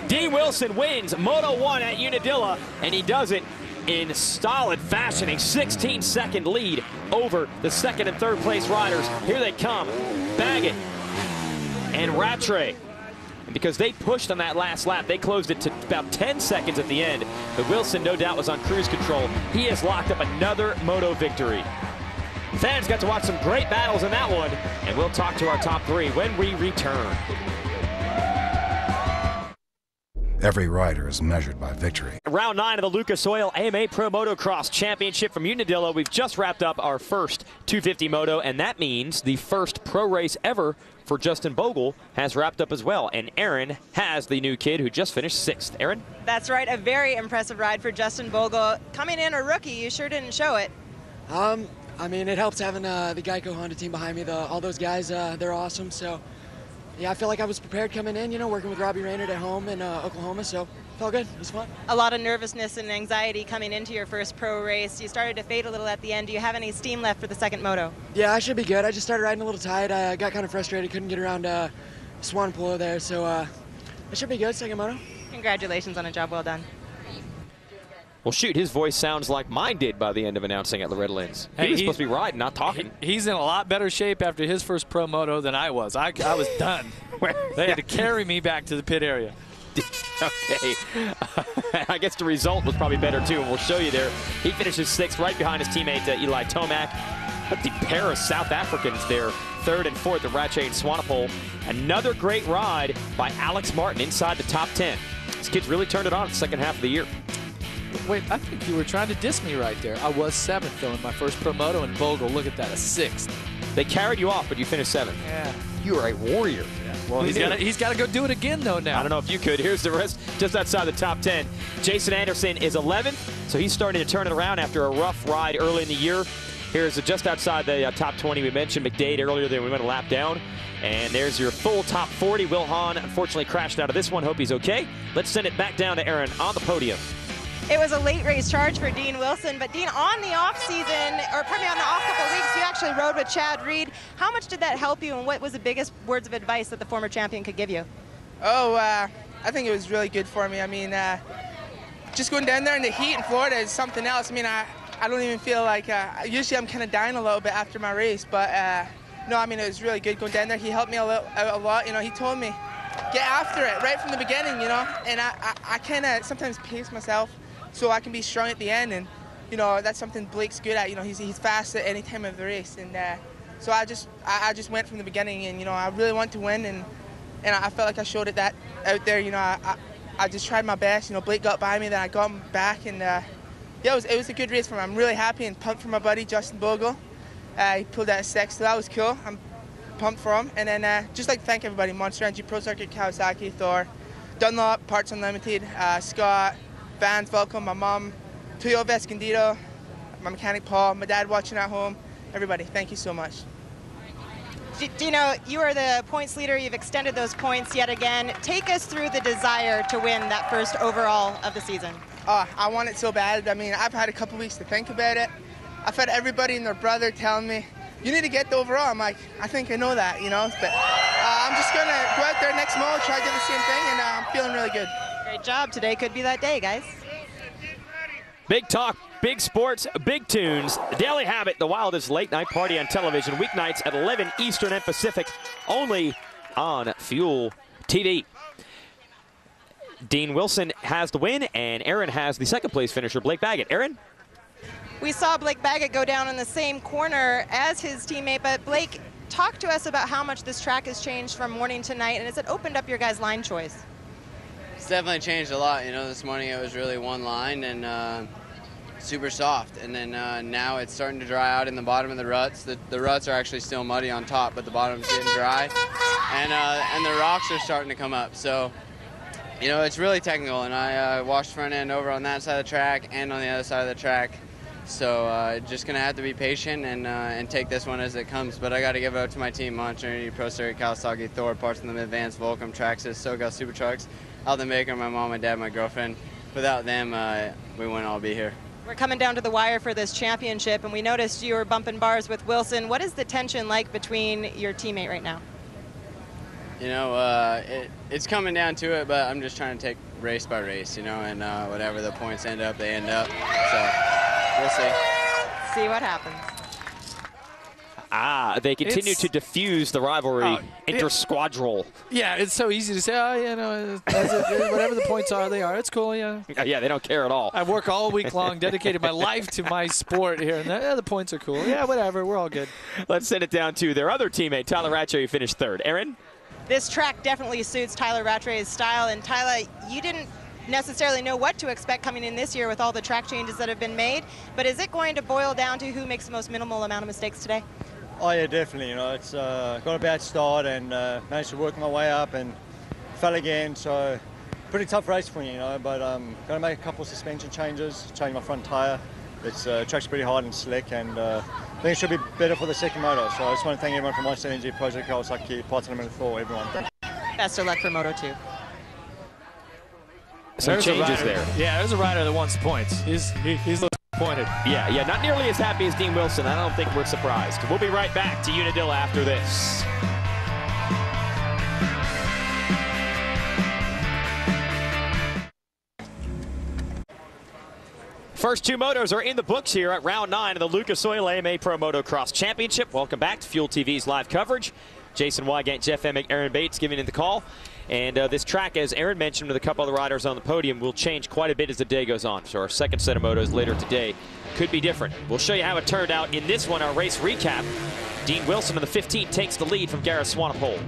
Speaker 1: Dean Wilson wins Moto 1 at Unadilla, and he does it in solid fashion, a 16-second lead over the second and third place riders. Here they come, Baggett and Rattray. And because they pushed on that last lap, they closed it to about 10 seconds at the end. But Wilson, no doubt, was on cruise control. He has locked up another moto victory. Fans got to watch some great battles in that one, and we'll talk to our top three when we return.
Speaker 9: Every rider is measured by victory.
Speaker 1: Round 9 of the Lucas Oil AMA Pro Motocross Championship from Unadilla. We've just wrapped up our first 250 moto, and that means the first pro race ever for Justin Bogle has wrapped up as well. And Aaron has the new kid who just finished 6th. Aaron?
Speaker 3: That's right, a very impressive ride for Justin Bogle. Coming in a rookie, you sure didn't show it.
Speaker 11: I mean, it helps having the Geico Honda team behind me. All those guys, they're awesome. So, yeah, I feel like I was prepared coming in, you know, working with Robbie Raynard at home in Oklahoma. So, felt good. It was fun. A
Speaker 3: lot of nervousness and anxiety coming into your first pro race. You started to fade a little at the end. Do you have any steam left for the second moto?
Speaker 11: Yeah, I should be good. I just started riding a little tight. I got kind of frustrated. Couldn't get around Swanepoel there. So, I should be good. Second moto.
Speaker 3: Congratulations on a job well done.
Speaker 1: Well, shoot, his voice sounds like mine did by the end of announcing at Loretta Lynn's. He was supposed to be riding, not talking.
Speaker 2: He's in a lot better shape after his first pro moto than I was. I was done. They had to carry me back to the pit area.
Speaker 1: Okay. I guess the result was probably better, too, and we'll show you there. He finishes 6th right behind his teammate Eli Tomac. But the pair of South Africans there, 3rd and 4th of Rattray and Swanepoel. Another great ride by Alex Martin inside the top 10. This kid's really turned it on in the second half of the year.
Speaker 2: Wait, I think you were trying to diss me right there. I was 7th, though, in my first pro moto, and Bogle, look at that, a 6th.
Speaker 1: They carried you off, but you finished 7th.
Speaker 2: Yeah.
Speaker 1: You are a warrior.
Speaker 2: Yeah. Well, he's got to go do it again, though, now.
Speaker 1: I don't know if you could. Here's the rest just outside the top 10. Jason Anderson is 11th, so he's starting to turn it around after a rough ride early in the year. Here's just outside the top 20. We mentioned McDade earlier there. We went a lap down. And there's your full top 40. Wil Hahn unfortunately crashed out of this one. Hope he's okay. Let's send it back down to Aaron on the podium.
Speaker 3: It was a late race charge for Dean Wilson, but Dean, on the off season, or pardon me, on the off couple of weeks, you actually rode with Chad Reed. How much did that help you, and what was the biggest words of advice that the former champion could give you?
Speaker 10: I think it was really good for me. I mean, just going down there in the heat in Florida is something else. I mean, I don't even feel like, usually I'm kind of dying a little bit after my race, but no, I mean, it was really good going down there. He helped me a lot. You know, he told me, get after it right from the beginning, you know, and I kind of sometimes pace myself so I can be strong at the end, and you know that's something Blake's good at. You know, he's fast at any time of the race, and so I just went from the beginning, and you know I really want to win, and I felt like I showed it that out there. You know, I just tried my best. You know, Blake got by me, then I got him back, and yeah, it was a good race for me. I'm really happy and pumped for my buddy Justin Bogle. He pulled out a 6th, so that was cool. I'm pumped for him, and then just like to thank everybody: Monster Energy, Pro Circuit, Kawasaki, Thor, Dunlop, Parts Unlimited, Scott. Fans, welcome, my mom, Tuyo Vescandito, my mechanic Paul, my dad watching at home, everybody, thank you so much.
Speaker 3: Dino, you are the points leader. You've extended those points yet again. Take us through the desire to win that first overall of the season.
Speaker 10: I want it so bad. I mean, I've had a couple weeks to think about it. I've had everybody and their brother telling me, you need to get the overall. I'm like, I think I know that, you know, but
Speaker 12: I'm just going to go out there next moto, try to do the same thing, and I'm feeling really good.
Speaker 3: Great job. Today could be that day, guys.
Speaker 1: Big talk, big sports, big tunes. Daily Habit, the wildest late-night party on television, weeknights at 11 Eastern and Pacific, only on Fuel TV. Dean Wilson has the win, and Aaron has the second-place finisher, Blake Baggett. Aaron?
Speaker 3: We saw Blake Baggett go down in the same corner as his teammate, but Blake, talk to us about how much this track has changed from morning to night, and has it opened up your guys' line choice?
Speaker 13: It's definitely changed a lot. You know, this morning it was really one line and super soft, and then now it's starting to dry out in the bottom of the ruts. The ruts are actually still muddy on top, but the bottom's getting dry, and the rocks are starting to come up. So, you know, it's really technical, and I washed front end over on that side of the track and on the other side of the track. So just gonna have to be patient and take this one as it comes. But I got to give it up to my team: Monster, Pro Series, Kawasaki, Thor, parts of the Advanced, Volcom, Traxxas, SoCal Super Trucks, Alden Baker, my mom, my dad, my girlfriend. Without them, we wouldn't all be here.
Speaker 3: We're coming down to the wire for this championship, and we noticed you were bumping bars with Wilson. What is the tension like between your teammate right now?
Speaker 13: You know, it's coming down to it, but I'm just trying to take race by race, you know, and whatever the points end up, they end up. So we'll see.
Speaker 3: See what happens.
Speaker 1: They continue to diffuse the rivalry inter-squadral.
Speaker 2: Yeah, it's so easy to say, oh, you know, whatever the points are, they are. It's cool, yeah.
Speaker 1: Yeah, they don't care at all.
Speaker 2: I work all week long, dedicated my life to my sport here, and the points are cool. Yeah, whatever, we're all good.
Speaker 1: Let's send it down to their other teammate, Tyla Rattray, who finished third. Aaron?
Speaker 3: This track definitely suits Tyla Rattray's style, and Tyla, you didn't necessarily know what to expect coming in this year with all the track changes that have been made, but is it going to boil down to who makes the most minimal amount of mistakes today?
Speaker 14: Oh yeah, definitely. You know, it's got a bad start and managed to work my way up and fell again. So pretty tough race for me, you know. But got to make a couple of suspension changes, change my front tire. It's track's pretty hard and slick, and I think it should be better for the second moto. So I just want to thank everyone from Monster Energy, Project Kawasaki, Parts of Thor, everyone.
Speaker 3: Best of luck for Moto 2.
Speaker 1: Some changes there.
Speaker 2: Yeah, there's a rider that wants points. He's disappointed.
Speaker 1: Yeah, not nearly as happy as Dean Wilson. I don't think we're surprised. We'll be right back to Unadilla after this. First two motos are in the books here at round 9 of the Lucas Oil AMA Pro Motocross Championship. Welcome back to Fuel TV's live coverage. Jason Wygant, Jeff Emick, Aaron Bates giving in the call. And this track, as Aaron mentioned with a couple of the riders on the podium, will change quite a bit as the day goes on. So our second set of motos later today could be different. We'll show you how it turned out in this one, our race recap. Dean Wilson on the 15th takes the lead from Gareth Swanepoel.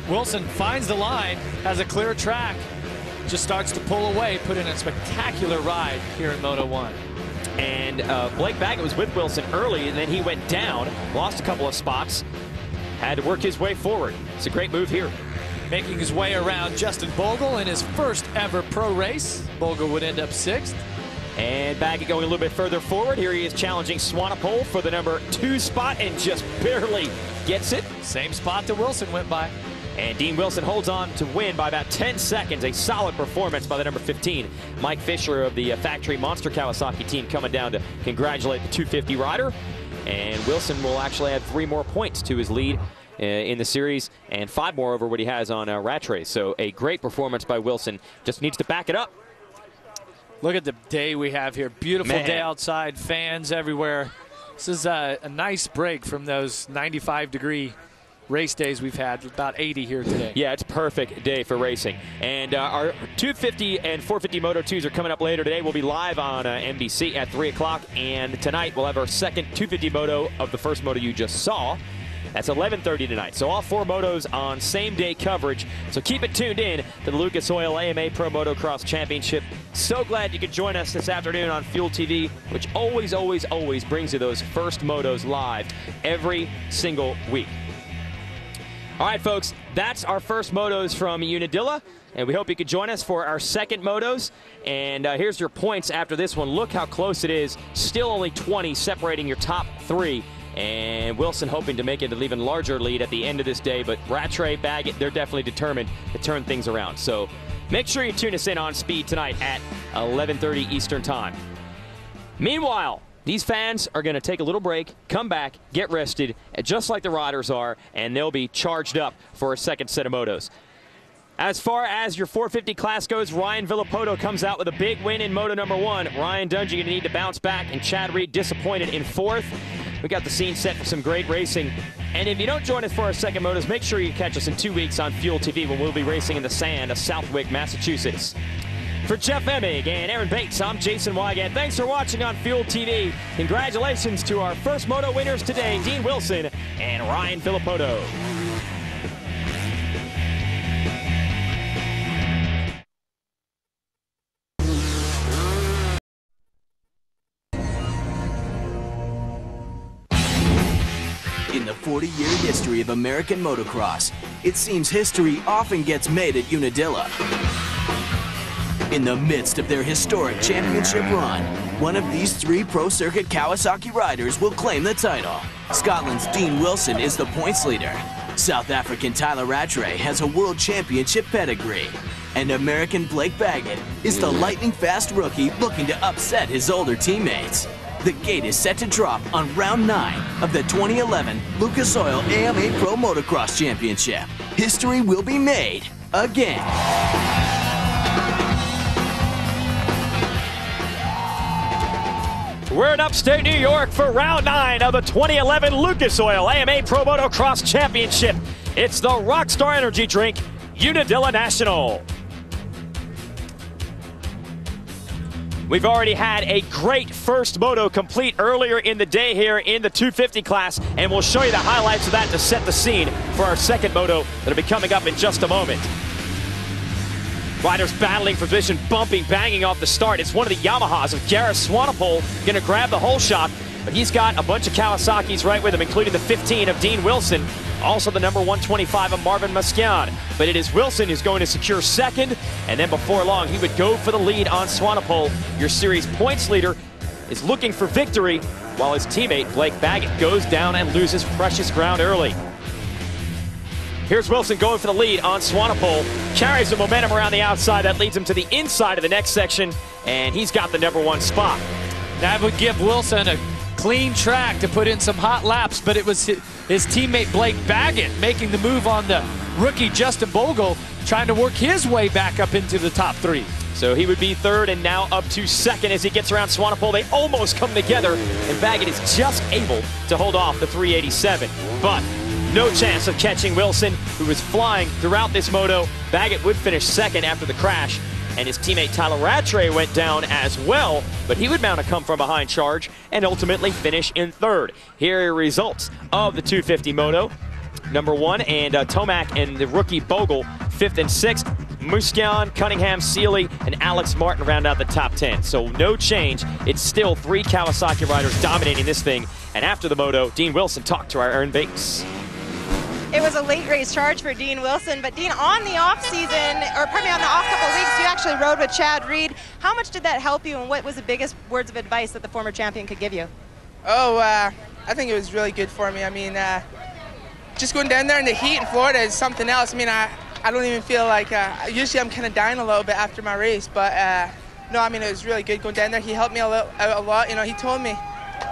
Speaker 2: Wilson finds the line, has a clear track, just starts to pull away, put in a spectacular ride here in Moto 1.
Speaker 1: And Blake Baggett was with Wilson early, and then he went down, lost a couple of spots, had to work his way forward. It's a great move here.
Speaker 2: Making his way around Justin Bogle in his first ever pro race. Bogle would end up 6th.
Speaker 1: And Baggett going a little bit further forward. Here he is challenging Swanepoel for the number 2 spot and just barely gets it.
Speaker 2: Same spot that Wilson went by.
Speaker 1: And Dean Wilson holds on to win by about 10 seconds. A solid performance by the number 15, Mike Fisher of the Factory Monster Kawasaki team, coming down to congratulate the 250 rider. And Wilson will actually add 3 more points to his lead in the series and 5 more over what he has on Rattray. So a great performance by Wilson. Just needs to back it up.
Speaker 2: Look at the day we have here. Beautiful day outside, fans everywhere. This is a nice break from those 95-degree race days we've had, about 80 here today.
Speaker 1: Yeah, it's a perfect day for racing. And our 250 and 450 Moto 2s are coming up later today. We'll be live on NBC at 3 o'clock. And tonight we'll have our second 250 Moto of the first Moto you just saw. That's 11:30 tonight. So all 4 motos on same-day coverage. So keep it tuned in to the Lucas Oil AMA Pro Motocross Championship. So glad you could join us this afternoon on Fuel TV, which always, always, always brings you those first motos live every single week. All right, folks, that's our first motos from Unadilla, and we hope you could join us for our second motos. And here's your points after this one. Look how close it is. Still only 20 separating your top 3. And Wilson hoping to make it an even larger lead at the end of this day. But Rattray, Baggett, they're definitely determined to turn things around. So make sure you tune us in on Speed tonight at 11:30 Eastern Time. Meanwhile, These fans are going to take a little break, come back, get rested, just like the riders are, and they'll be charged up for a second set of motos. As far as your 450 class goes, Ryan Villopoto comes out with a big win in Moto number 1. Ryan Dungey going to need to bounce back, and Chad Reed disappointed in 4th. We got the scene set for some great racing. And if you don't join us for our second motos, make sure you catch us in 2 weeks on Fuel TV when we'll be racing in the sand of Southwick, Massachusetts. For Jeff Emig and Aaron Bates, I'm Jason Wygant. Thanks for watching on Fuel TV. Congratulations to our first moto winners today, Dean Wilson and Ryan Villopoto.
Speaker 15: In the 40-year history of American motocross, it seems history often gets made at Unadilla. In the midst of their historic championship run, one of these 3 Pro Circuit Kawasaki riders will claim the title. Scotland's Dean Wilson is the points leader. South African Tyla Rattray has a world championship pedigree. And American Blake Baggett is the lightning-fast rookie looking to upset his older teammates. The gate is set to drop on round 9 of the 2011 Lucas Oil AMA Pro Motocross Championship. History will be made again.
Speaker 1: We're in upstate New York for round 9 of the 2011 Lucas Oil AMA Pro Motocross Championship. It's the Rockstar Energy Drink, Unadilla National. We've already had a great first moto complete earlier in the day here in the 250 class, and we'll show you the highlights of that to set the scene for our second moto that'll be coming up in just a moment. Riders battling for position, bumping, banging off the start. It's one of the Yamahas of Gareth Swanepoel going to grab the whole shot, but he's got a bunch of Kawasaki's right with him, including the 15 of Dean Wilson, also the number 125 of Marvin Musquin. But it is Wilson who's going to secure second, and then before long he would go for the lead on Swanepoel. Your series points leader is looking for victory, while his teammate Blake Baggett goes down and loses precious ground early. Here's Wilson going for the lead on Swanepoel. Carries the momentum around the outside. That leads him to the inside of the next section, and he's got the number 1 spot.
Speaker 2: That would give Wilson a clean track to put in some hot laps, but it was his teammate Blake Baggett making the move on the rookie Justin Bogle, trying to work his way back up into the top 3.
Speaker 1: So he would be 3rd and now up to 2nd as he gets around Swanepoel. They almost come together, and Baggett is just able to hold off the 387. But no chance of catching Wilson, who was flying throughout this moto. Baggett would finish 2nd after the crash, and his teammate Tyla Rattray went down as well, but he would mount a come-from-behind charge and ultimately finish in 3rd. Here are your results of the 250 moto. Number 1, and Tomac and the rookie Bogle, 5th and 6th. Musquin, Cunningham, Seeley, and Alex Martin round out the top 10. So no change. It's still 3 Kawasaki riders dominating this thing. And after the moto, Dean Wilson talked to our Aaron Bates.
Speaker 3: It was a late race charge for Dean Wilson, but Dean, on the off season, or pardon me, on the off couple of weeks, you actually rode with Chad Reed. How much did that help you, and what was the biggest words of advice that the former champion could give you?
Speaker 12: Oh, I think it was really good for me. I mean, just going down there in the heat in Florida is something else. I mean, I don't even feel like, usually I'm kind of dying a little bit after my race, but no, I mean, it was really good going down there. He helped me out a lot, you know. He told me,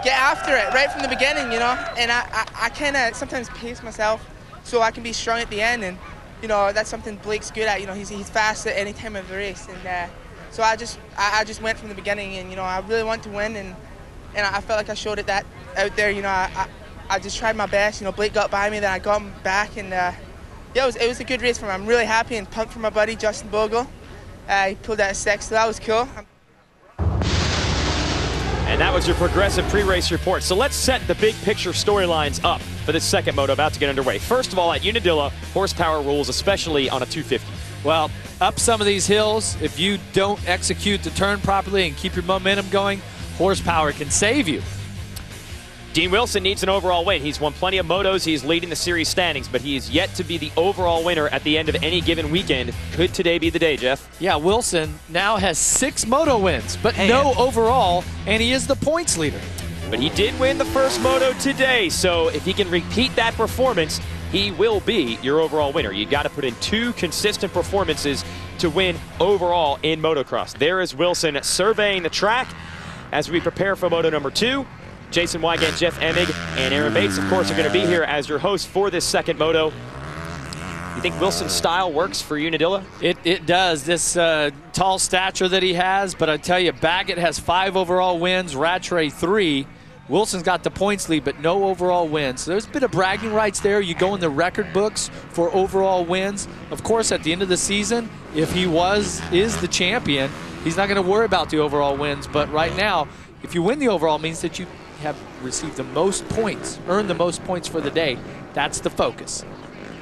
Speaker 12: get after it right from the beginning, you know, and I kind of sometimes pace myself so I can be strong at the end, and you know, that's something Blake's good at. You know, he's fast at any time of the race, and so I just went from the beginning, and you know, I really want to win, and I felt like I showed it that out there. You know, I just tried my best. You know, Blake got by me, then I got him back, and yeah, it was a good race for me. I'm really happy and pumped for my buddy Justin Bogle. He pulled out a 6th, so that was cool.
Speaker 1: And that was your Progressive pre-race report. So let's set the big picture storylines up for this second moto about to get underway. First of all, at Unadilla, horsepower rules, especially on a 250.
Speaker 2: Well, up some of these hills, if you don't execute the turn properly and keep your momentum going, horsepower can save you.
Speaker 1: Dean Wilson needs an overall win. He's won plenty of motos. He's leading the series standings, but he is yet to be the overall winner at the end of any given weekend. Could today be the day, Jeff?
Speaker 2: Yeah, Wilson now has 6 moto wins, but no overall, and he is the points leader.
Speaker 1: But he did win the first moto today, so if he can repeat that performance, he will be your overall winner. You've got to put in 2 consistent performances to win overall in motocross. There is Wilson surveying the track. as we prepare for Moto number 2. Jason Wygant, Jeff Emig, and Aaron Bates, of course, are going to be here as your hosts for this second Moto. You think Wilson's style works for Unadilla?
Speaker 2: It does. This tall stature that he has, but I tell you, Baggett has 5 overall wins, Rattray 3. Wilson's got the points lead, but no overall wins. So there's a bit of bragging rights there. You go in the record books for overall wins. Of course, at the end of the season, if he is the champion, he's not going to worry about the overall wins. But right now, if you win the overall, it means that you have received the most points, earned the most points for the day. That's the focus.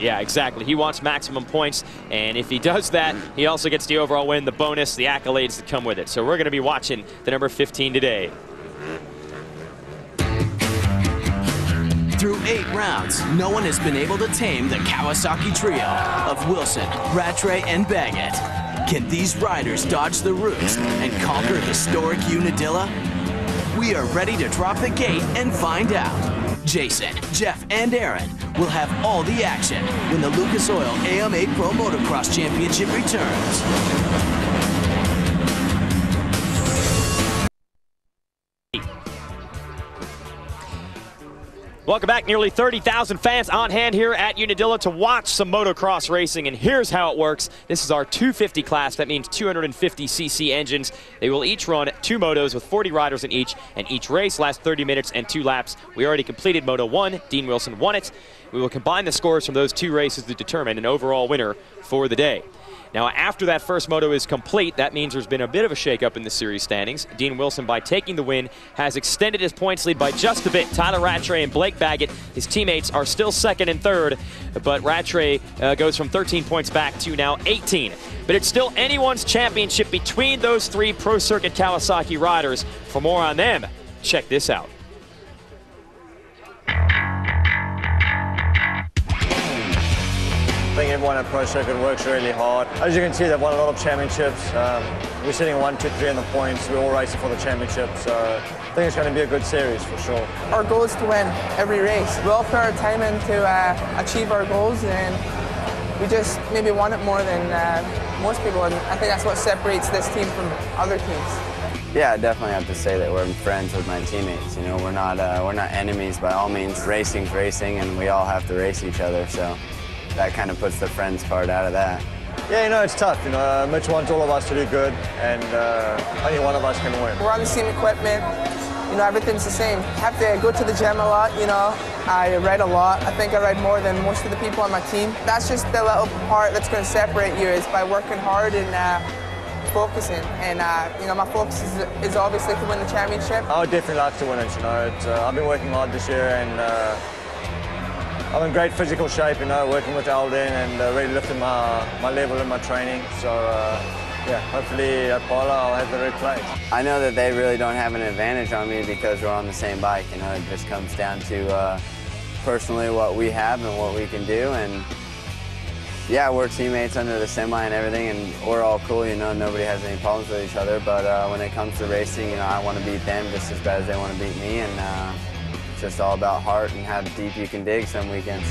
Speaker 1: Yeah, exactly. He wants maximum points, and if he does that, he also gets the overall win, the bonus, the accolades that come with it. So we're going to be watching the number 15 today.
Speaker 15: Through 8 rounds, no one has been able to tame the Kawasaki trio of Wilson, Rattray, and Baggett. Can these riders dodge the roots and conquer historic Unadilla? We are ready to drop the gate and find out. Jason, Jeff, and Aaron will have all the action when the Lucas Oil AM8 Pro Motocross Championship returns.
Speaker 1: Welcome back. Nearly 30,000 fans on hand here at Unadilla to watch some motocross racing, and here's how it works. This is our 250 class. That means 250cc engines. They will each run 2 motos with 40 riders in each, and each race lasts 30 minutes and 2 laps. We already completed Moto 1. Dean Wilson won it. We will combine the scores from those 2 races to determine an overall winner for the day. Now, after that first moto is complete, that means there's been a bit of a shakeup in the series standings. Dean Wilson, by taking the win, has extended his points lead by just a bit. Tyla Rattray and Blake Baggett, his teammates, are still second and third, but Rattray goes from 13 points back to now 18. But it's still anyone's championship between those 3 Pro Circuit Kawasaki riders. For more on them, check this out.
Speaker 14: I think everyone at Pro Circuit works really hard. As you can see, they've won a lot of championships. We're sitting 1, 2, 3 in the points. We're all racing for the championship, so I think it's going to be a good series for sure.
Speaker 5: Our goal is to win every race. We all put our time in to achieve our goals, and we just maybe want it more than most people, and I think that's what separates this team from other teams.
Speaker 4: Yeah, I definitely have to say that we're friends with my teammates. You know, we're not enemies by all means. Racing's racing, and we all have to race each other, so that kind of puts the friends part out of that.
Speaker 14: Yeah, you know, it's tough. You know, Mitch wants all of us to do good, and only one of us can win.
Speaker 5: We're on the same equipment. You know, everything's the same. I have to go to the gym a lot, you know. I ride a lot. I think I ride more than most of the people on my team. That's just the little part that's going to separate you, is by working hard and focusing. And, you know, my focus is obviously to win the championship.
Speaker 14: I would definitely like to win it, you know. I've been working hard this year, and I'm in great physical shape, you know, working with Alden and really lifting my level in my training. So, yeah, hopefully at Bogle I'll have the red plate.
Speaker 4: I know that they really don't have an advantage on me because we're on the same bike. You know, it just comes down to personally what we have and what we can do. And yeah, we're teammates under the semi and everything, and we're all cool, you know, nobody has any problems with each other. But when it comes to racing, you know, I want to beat them just as bad as they want to beat me. And it's just all about heart and how deep you can dig some weekends.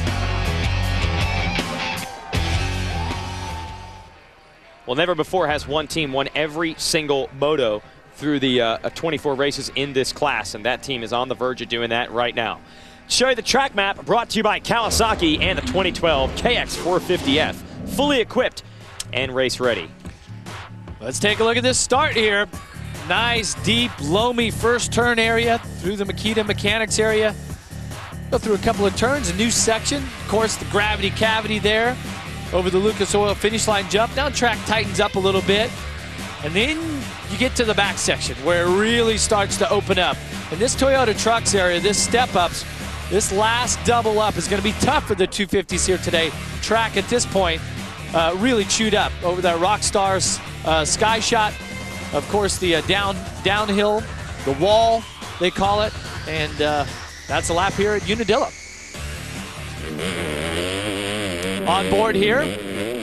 Speaker 1: Well, never before has one team won every single moto through the 24 races in this class, and that team is on the verge of doing that right now. Show you the track map brought to you by Kawasaki and the 2012 KX450F, fully equipped and race ready.
Speaker 2: Let's take a look at this start here. Nice, deep, loamy first turn area through the Makita Mechanics area. Go through a couple of turns, a new section. Of course, the gravity cavity there over the Lucas Oil finish line jump. Now track tightens up a little bit. And then you get to the back section where it really starts to open up. In this Toyota Trucks area, this step-ups, this last double up is going to be tough for the 250s here today. Track at this point really chewed up over that Rockstar's sky shot. Of course, the downhill, the wall, they call it, and that's a lap here at Unadilla. On board here,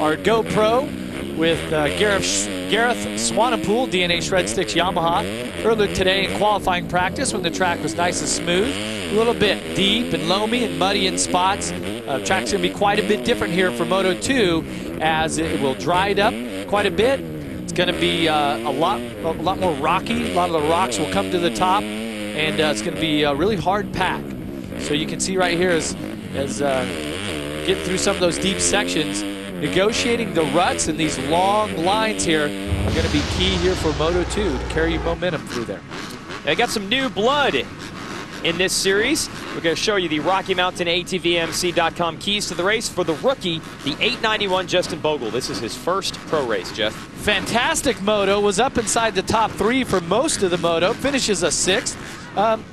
Speaker 2: our GoPro with Gareth Swanepoel, DNA Shred Sticks Yamaha. Earlier today in qualifying practice when the track was nice and smooth, a little bit deep and loamy and muddy in spots. Track's going to be quite a bit different here for Moto 2 as it will dry it up quite a bit. going to be a lot more rocky. A lot of the rocks will come to the top, and it's going to be a really hard pack. So you can see right here as get through some of those deep sections, negotiating the ruts and these long lines here are going to be key here for Moto2 to carry momentum through there.
Speaker 1: I got some new blood in this series. We're going to show you the Rocky Mountain ATVMC.com keys to the race for the rookie, the 891 Justin Bogle. This is his first pro race, Jeff.
Speaker 2: Fantastic moto, was up inside the top 3 for most of the moto, finishes a 6th.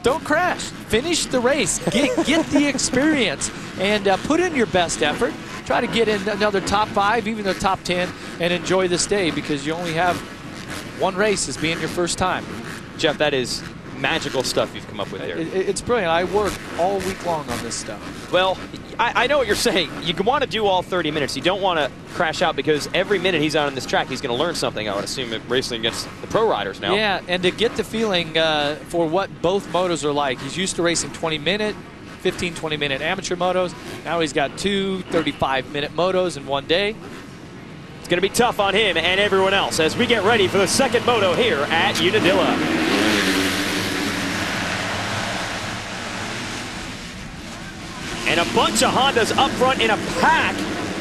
Speaker 2: Don't crash, finish the race, get the experience, and put in your best effort. Try to get in another top 5, even the top 10, and enjoy this day because you only have one race as being your first time.
Speaker 1: Jeff, that is magical stuff you've come up with here.
Speaker 2: It's brilliant. I work all week long on this stuff.
Speaker 1: Well, I know what you're saying. You want to do all 30 minutes. You don't want to crash out because every minute he's out on this track, he's going to learn something, I would assume, racing against the pro riders now.
Speaker 2: Yeah, and to get the feeling for what both motos are like. He's used to racing 20-minute, 15, 20-minute amateur motos. Now he's got 2 35-minute motos in one day.
Speaker 1: It's going to be tough on him and everyone else as we get ready for the second moto here at Unadilla. And a bunch of Hondas up front in a pack.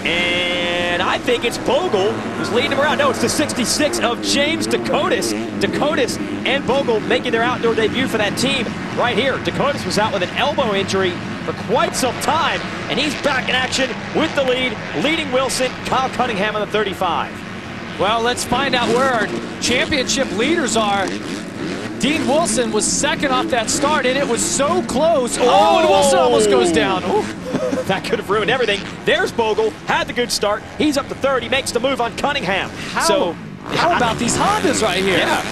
Speaker 1: And I think it's Bogle who's leading him around. No, it's the 66 of James Dakotas. Dakotas and Bogle making their outdoor debut for that team right here. Dakotas was out with an elbow injury for quite some time, and he's back in action with the lead, leading Wilson, Kyle Cunningham on the 35.
Speaker 2: Well, let's find out where our championship leaders are. Dean Wilson was second off that start, and it was so close. Oh, and Wilson almost goes down. Ooh.
Speaker 1: That could have ruined everything. There's Bogle, had the good start. He's up to third. He makes the move on Cunningham.
Speaker 2: How about these Hondas right here?
Speaker 1: Yeah.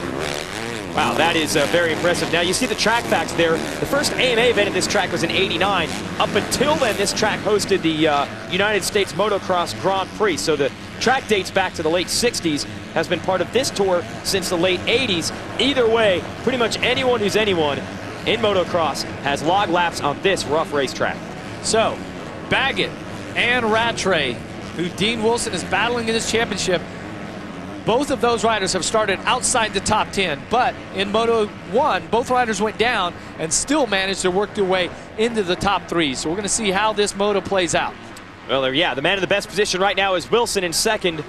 Speaker 1: Wow, that is very impressive. Now, you see the track facts there. The first AMA event at this track was in '89. Up until then, this track hosted the United States Motocross Grand Prix. So the track dates back to the late 60s, has been part of this tour since the late 80s. Either way, pretty much anyone who's anyone in motocross has log laps on this rough racetrack.
Speaker 2: So, Baggett and Rattray, who Dean Wilson is battling in this championship, both of those riders have started outside the top 10, but in Moto 1, both riders went down and still managed to work their way into the top 3. So we're going to see how this moto plays out.
Speaker 1: Well, yeah, the man in the best position right now is Wilson in second,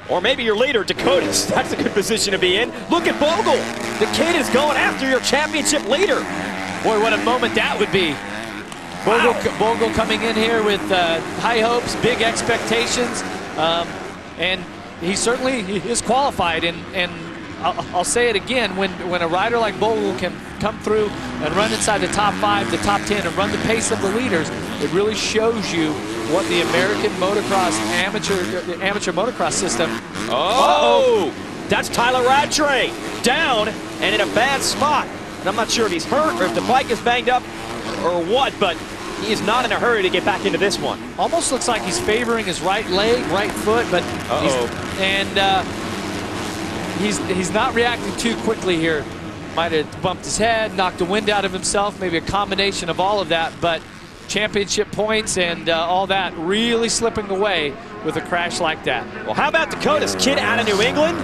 Speaker 1: or maybe your leader, Dakotas. That's a good position to be in. Look at Bogle. The kid is going after your championship leader.
Speaker 2: Boy, what a moment that would be. Bogle coming in here with high hopes, big expectations, and he certainly is qualified. And I'll say it again, when a rider like Bogle can come through and run inside the top 5, the top 10, and run the pace of the leaders, it really shows you what the American motocross amateur motocross system.
Speaker 1: Oh, that's Tyla Rattray down and in a bad spot. And I'm not sure if he's hurt or if the bike is banged up or what, but he is not in a hurry to get back into this one.
Speaker 2: Almost looks like he's favoring his right leg, right foot, but he's not reacting too quickly here. Might have bumped his head, knocked the wind out of himself, maybe a combination of all of that, but championship points and all that really slipping away with a crash like that.
Speaker 1: Well, how about Dakotas, kid out of New England?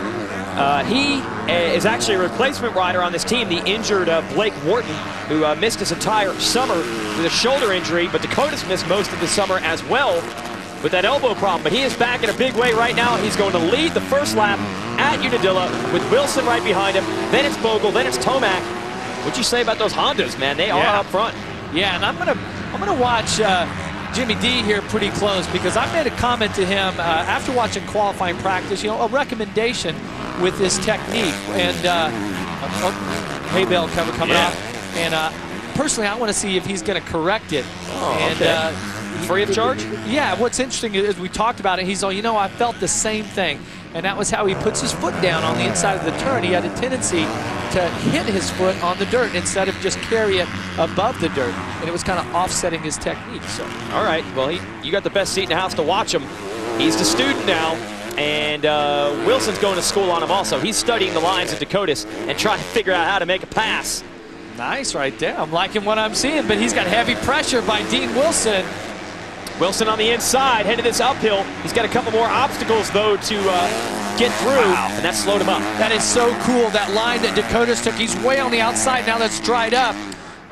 Speaker 1: He is actually a replacement rider on this team, the injured Blake Wharton, who missed his entire summer with a shoulder injury, but Dakotas missed most of the summer as well with that elbow problem. But he is back in a big way right now. He's going to lead the first lap at Unadilla with Wilson right behind him. Then it's Bogle, then it's Tomac. What'd you say about those Hondas, man? They are up front.
Speaker 2: Yeah, and I'm gonna watch Jimmy D here pretty close because I made a comment to him after watching qualifying practice, you know, a recommendation with this technique. And hay bale cover coming off. And personally, I want to see if he's going to correct it.
Speaker 1: Free of charge?
Speaker 2: Yeah, what's interesting is we talked about it. He's all, you know, I felt the same thing. And that was how he puts his foot down on the inside of the turn. He had a tendency to hit his foot on the dirt instead of just carry it above the dirt. And it was kind of offsetting his technique. So,
Speaker 1: all right, well, you got the best seat in the house to watch him. He's the student now. And Wilson's going to school on him also. He's studying the lines of Dakotas and trying to figure out how to make a pass.
Speaker 2: Nice right there. I'm liking what I'm seeing, but he's got heavy pressure by Dean Wilson.
Speaker 1: Wilson on the inside, headed this uphill. He's got a couple more obstacles, though, to get through, and that slowed him up.
Speaker 2: That is so cool, that line that Dakotas took. He's way on the outside now. That's dried up.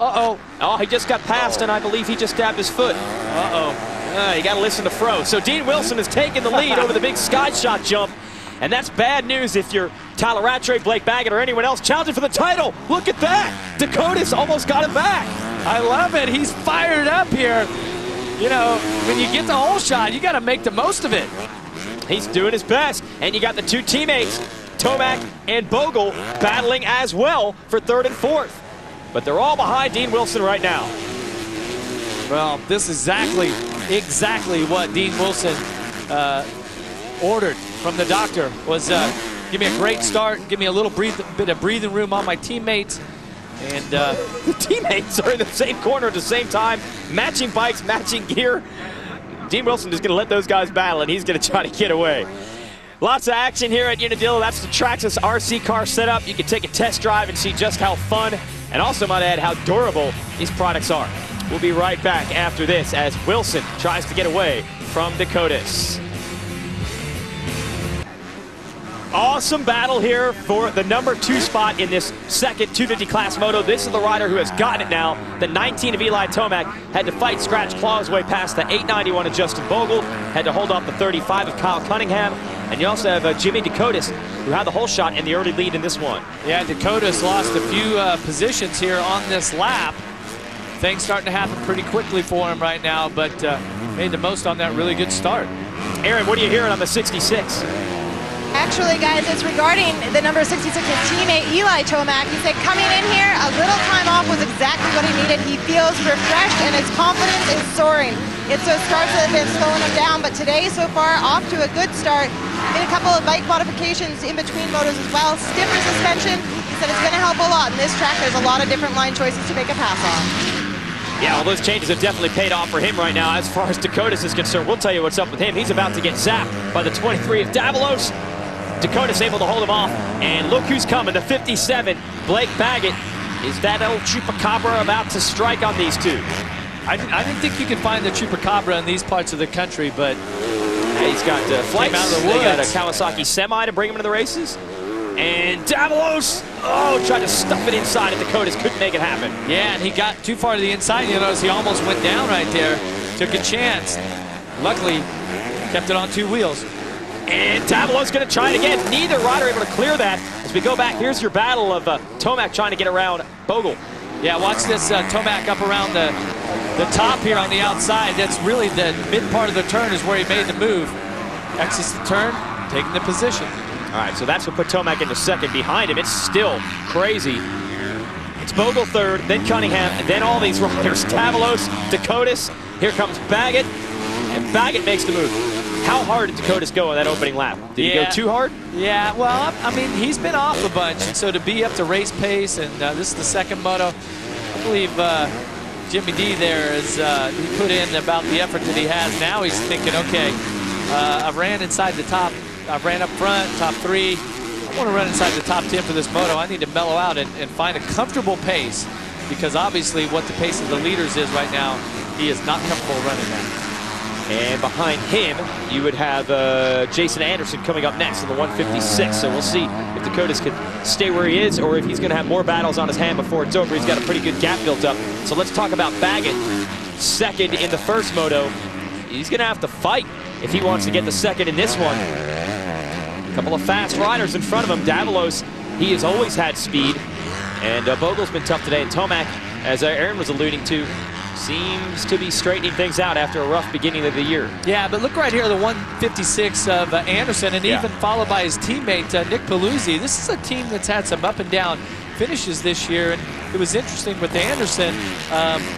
Speaker 2: Uh-oh.
Speaker 1: Oh, he just got past, and I believe he just stabbed his foot. You got to listen to Fro. So Dean Wilson has taken the lead over the big sky shot jump, and that's bad news if you're Tyla Rattray, Blake Baggett, or anyone else challenging for the title. Look at that. Dakotas almost got it back.
Speaker 2: I love it. He's fired up here. You know, when you get the whole shot, you got to make the most of it.
Speaker 1: He's doing his best. And you got the two teammates, Tomac and Bogle, battling as well for 3rd and 4th. But they're all behind Dean Wilson right now.
Speaker 2: Well, this is exactly what Dean Wilson ordered from the doctor was give me a great start, give me a little bit of breathing room on my teammates. And
Speaker 1: the teammates are in the same corner at the same time, matching bikes, matching gear. Dean Wilson is going to let those guys battle, and he's going to try to get away. Lots of action here at Unadilla. That's the Traxxas RC car setup. You can take a test drive and see just how fun, and also might add how durable these products are. We'll be right back after this as Wilson tries to get away from Dakotas. Awesome battle here for the #2 spot in this second 250 class moto. This is the rider who has gotten it now. The 19 of Eli Tomac had to fight, scratch, claw his way past the 891 of Justin Bogle, had to hold off the 35 of Kyle Cunningham, and you also have Jimmy Dakotas, who had the whole shot in the early lead in this one.
Speaker 2: Yeah, Dakotas lost a few positions here on this lap. Things starting to happen pretty quickly for him right now, but made the most on that really good start.
Speaker 1: Aaron, what are you hearing on the 66?
Speaker 3: Actually, guys, it's regarding the number 66, his teammate, Eli Tomac. He said coming in here, a little time off was exactly what he needed. He feels refreshed, and his confidence is soaring. It's those starts that have been slowing him down, but today, so far, off to a good start. Made a couple of bike modifications in between motos as well. Stiffer suspension. He said it's going to help a lot. In this track, there's a lot of different line choices to make a pass on.
Speaker 1: Yeah, all those changes have definitely paid off for him right now. As far as Dakotas is concerned, we'll tell you what's up with him. He's about to get zapped by the 23 of Davalos. Dakotas able to hold him off, and look who's coming, the 57, Blake Baggett. Is that old Chupacabra about to strike on these two?
Speaker 2: I didn't think you could find the Chupacabra in these parts of the country, but
Speaker 1: he's got flights.
Speaker 2: Out of the
Speaker 1: they got a
Speaker 2: woods.
Speaker 1: Kawasaki semi to bring him into the races. And Davalos, tried to stuff it inside, and Dakotas couldn't make it happen.
Speaker 2: Yeah, and he got too far to the inside. You notice he almost went down right there. Took a chance. Luckily, kept it on 2 wheels.
Speaker 1: And Davalos going to try it again. Neither rider able to clear that. As we go back, here's your battle of Tomac trying to get around Bogle.
Speaker 2: Yeah, watch this Tomac up around the top here on the outside. That's really the mid part of the turn is where he made the move. Exits the turn, taking the position.
Speaker 1: All right, so that's what put Tomac into second. Behind him, it's still crazy. It's Bogle third, then Cunningham, and then all these riders. Davalos, Dakotas. Here comes Baggett, and Baggett makes the move. How hard did Dakotas go on that opening lap? Did he go too hard?
Speaker 2: Yeah, well, I mean, he's been off a bunch, and so to be up to race pace, and this is the second moto, I believe Jimmy D there is he put in about the effort that he has. Now he's thinking, okay, I've ran inside the top, I've ran up front, top 3. I want to run inside the top 10 for this moto. I need to mellow out and find a comfortable pace, because obviously what the pace of the leaders is right now, he is not comfortable running that.
Speaker 1: And behind him, you would have Jason Anderson coming up next in the 156. So we'll see if Dakotas can stay where he is, or if he's going to have more battles on his hand before it's over. He's got a pretty good gap built up. So let's talk about Baggett, second in the first moto. He's going to have to fight if he wants to get the second in this one. A couple of fast riders in front of him. Davalos, he has always had speed. And Bogle's been tough today. And Tomac, as Aaron was alluding to, seems to be straightening things out after a rough beginning of the year.
Speaker 2: Yeah, but look right here, the 156 of Anderson, and even followed by his teammate, Nick Paluzzi. This is a team that's had some up and down finishes this year, and it was interesting with Anderson.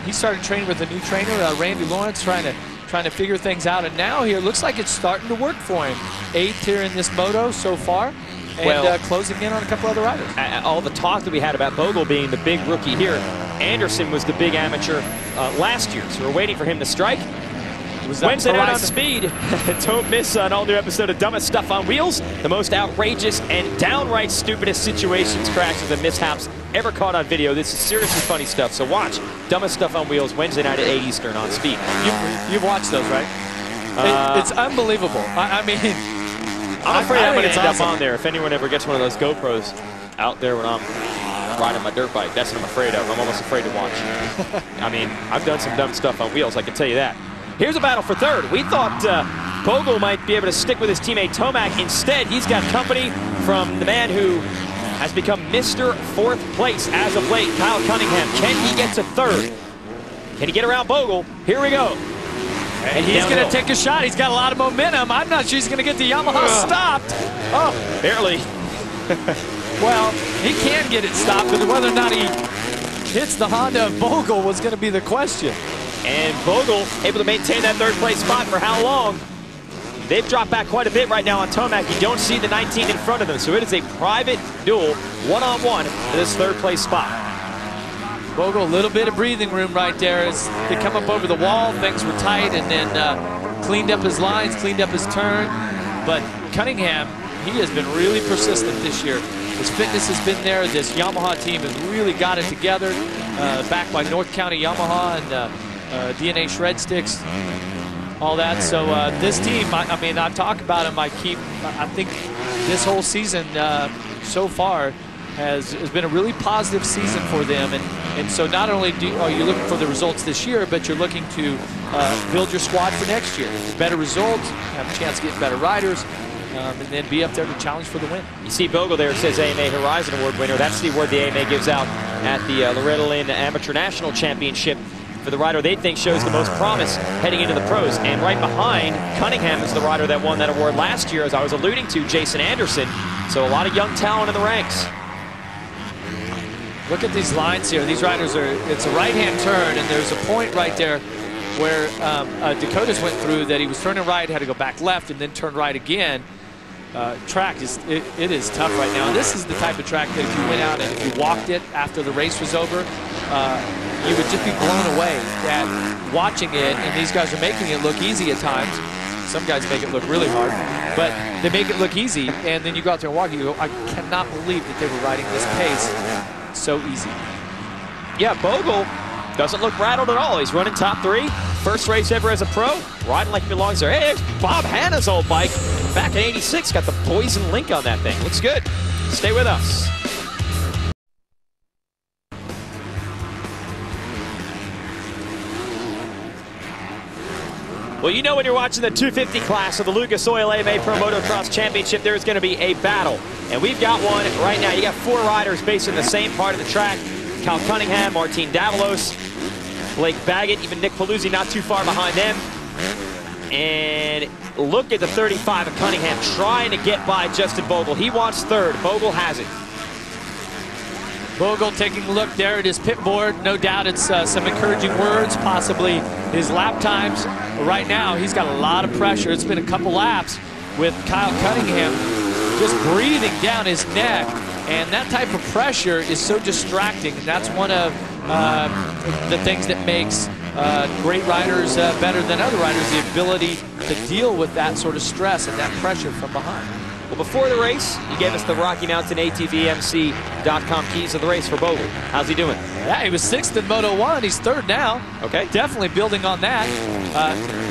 Speaker 2: He started training with a new trainer, Randy Lawrence, trying to figure things out, and now here, looks like it's starting to work for him. 8th here in this moto so far, and closing in on a couple other riders.
Speaker 1: All the talk that we had about Bogle being the big rookie here, Anderson was the big amateur last year, so we're waiting for him to strike. Wednesday night on Speed. Don't miss an all-new episode of Dumbest Stuff on Wheels. The most outrageous and downright stupidest situations, crashes, and mishaps ever caught on video. This is seriously funny stuff. So watch Dumbest Stuff on Wheels Wednesday night at 8 Eastern on Speed.
Speaker 2: You've watched those, right? It's unbelievable. I mean,
Speaker 1: I'm afraid I'm going to end up on there if anyone ever gets one of those GoPros out there when I'm riding my dirt bike. That's what I'm afraid of. I'm almost afraid to watch. I mean, I've done some dumb stuff on wheels, I can tell you that. Here's a battle for third. We thought Bogle might be able to stick with his teammate Tomac. Instead, he's got company from the man who has become Mr. Fourth Place as of late, Kyle Cunningham. Can he get to third? Can he get around Bogle? Here we go.
Speaker 2: And he's going to take a shot. He's got a lot of momentum. I'm not sure he's going to get the Yamaha stopped.
Speaker 1: Oh, barely.
Speaker 2: Well, he can get it stopped, but whether or not he hits the Honda of Bogle was going to be the question.
Speaker 1: And Bogle able to maintain that third place spot for how long? They've dropped back quite a bit right now on Tomac. You don't see the 19 in front of them, so it is a private duel, one-on-one for this third place spot.
Speaker 2: Bogle, a little bit of breathing room right there as they come up over the wall. Things were tight, and then cleaned up his lines, cleaned up his turn. But Cunningham, he has been really persistent this year. His fitness has been there. This Yamaha team has really got it together. Backed by North County Yamaha and DNA Shred Sticks, all that. So this team, I mean, I talk about them. I think this whole season so far has been a really positive season for them. And so not only are you looking for the results this year, but you're looking to build your squad for next year. Better results, have a chance to get better riders, and then be up there to challenge for the win.
Speaker 1: You see Bogle there, it says AMA Horizon Award winner. That's the award the AMA gives out at the Loretta Lynn Amateur National Championship for the rider they think shows the most promise heading into the pros. And right behind Cunningham is the rider that won that award last year, as I was alluding to, Jason Anderson. So a lot of young talent in the ranks.
Speaker 2: Look at these lines here. These riders it's a right-hand turn, and there's a point right there where Dakotas went through that he was turning right, had to go back left, and then turn right again. Track, it is tough right now. And this is the type of track that if you went out and if you walked it after the race was over, you would just be blown away at watching it. And these guys are making it look easy at times. Some guys make it look really hard, but they make it look easy. And then you go out there and walk, you go, I cannot believe that they were riding this pace so easy.
Speaker 1: Yeah, Bogle doesn't look rattled at all. He's running top three. First race ever as a pro. Riding like he belongs there. Hey, there's Bob Hanna's old bike. Back in '86, got the Poison Link on that thing. Looks good. Stay with us. Well, you know when you're watching the 250 class of the Lucas Oil AMA Pro Motocross Championship, there's going to be a battle. And we've got one right now. You got four riders based in the same part of the track. Kyle Cunningham, Martin Davalos, Blake Baggett, even Nick Paluzzi not too far behind them. And look at the 35 of Cunningham trying to get by Justin Bogle. He wants third. Bogle has it.
Speaker 2: Bogle taking a look there at his pit board. No doubt it's some encouraging words, possibly his lap times. Right now, he's got a lot of pressure. It's been a couple laps with Kyle Cunningham just breathing down his neck. And that type of pressure is so distracting. And that's one of the things that makes great riders better than other riders, the ability to deal with that sort of stress and that pressure from behind.
Speaker 1: Well, before the race, you gave us the Rocky Mountain ATVMC.com keys of the race for Bogle. How's he doing?
Speaker 2: Yeah, he was 6th in Moto1. He's 3rd now.
Speaker 1: Okay.
Speaker 2: Definitely building on that.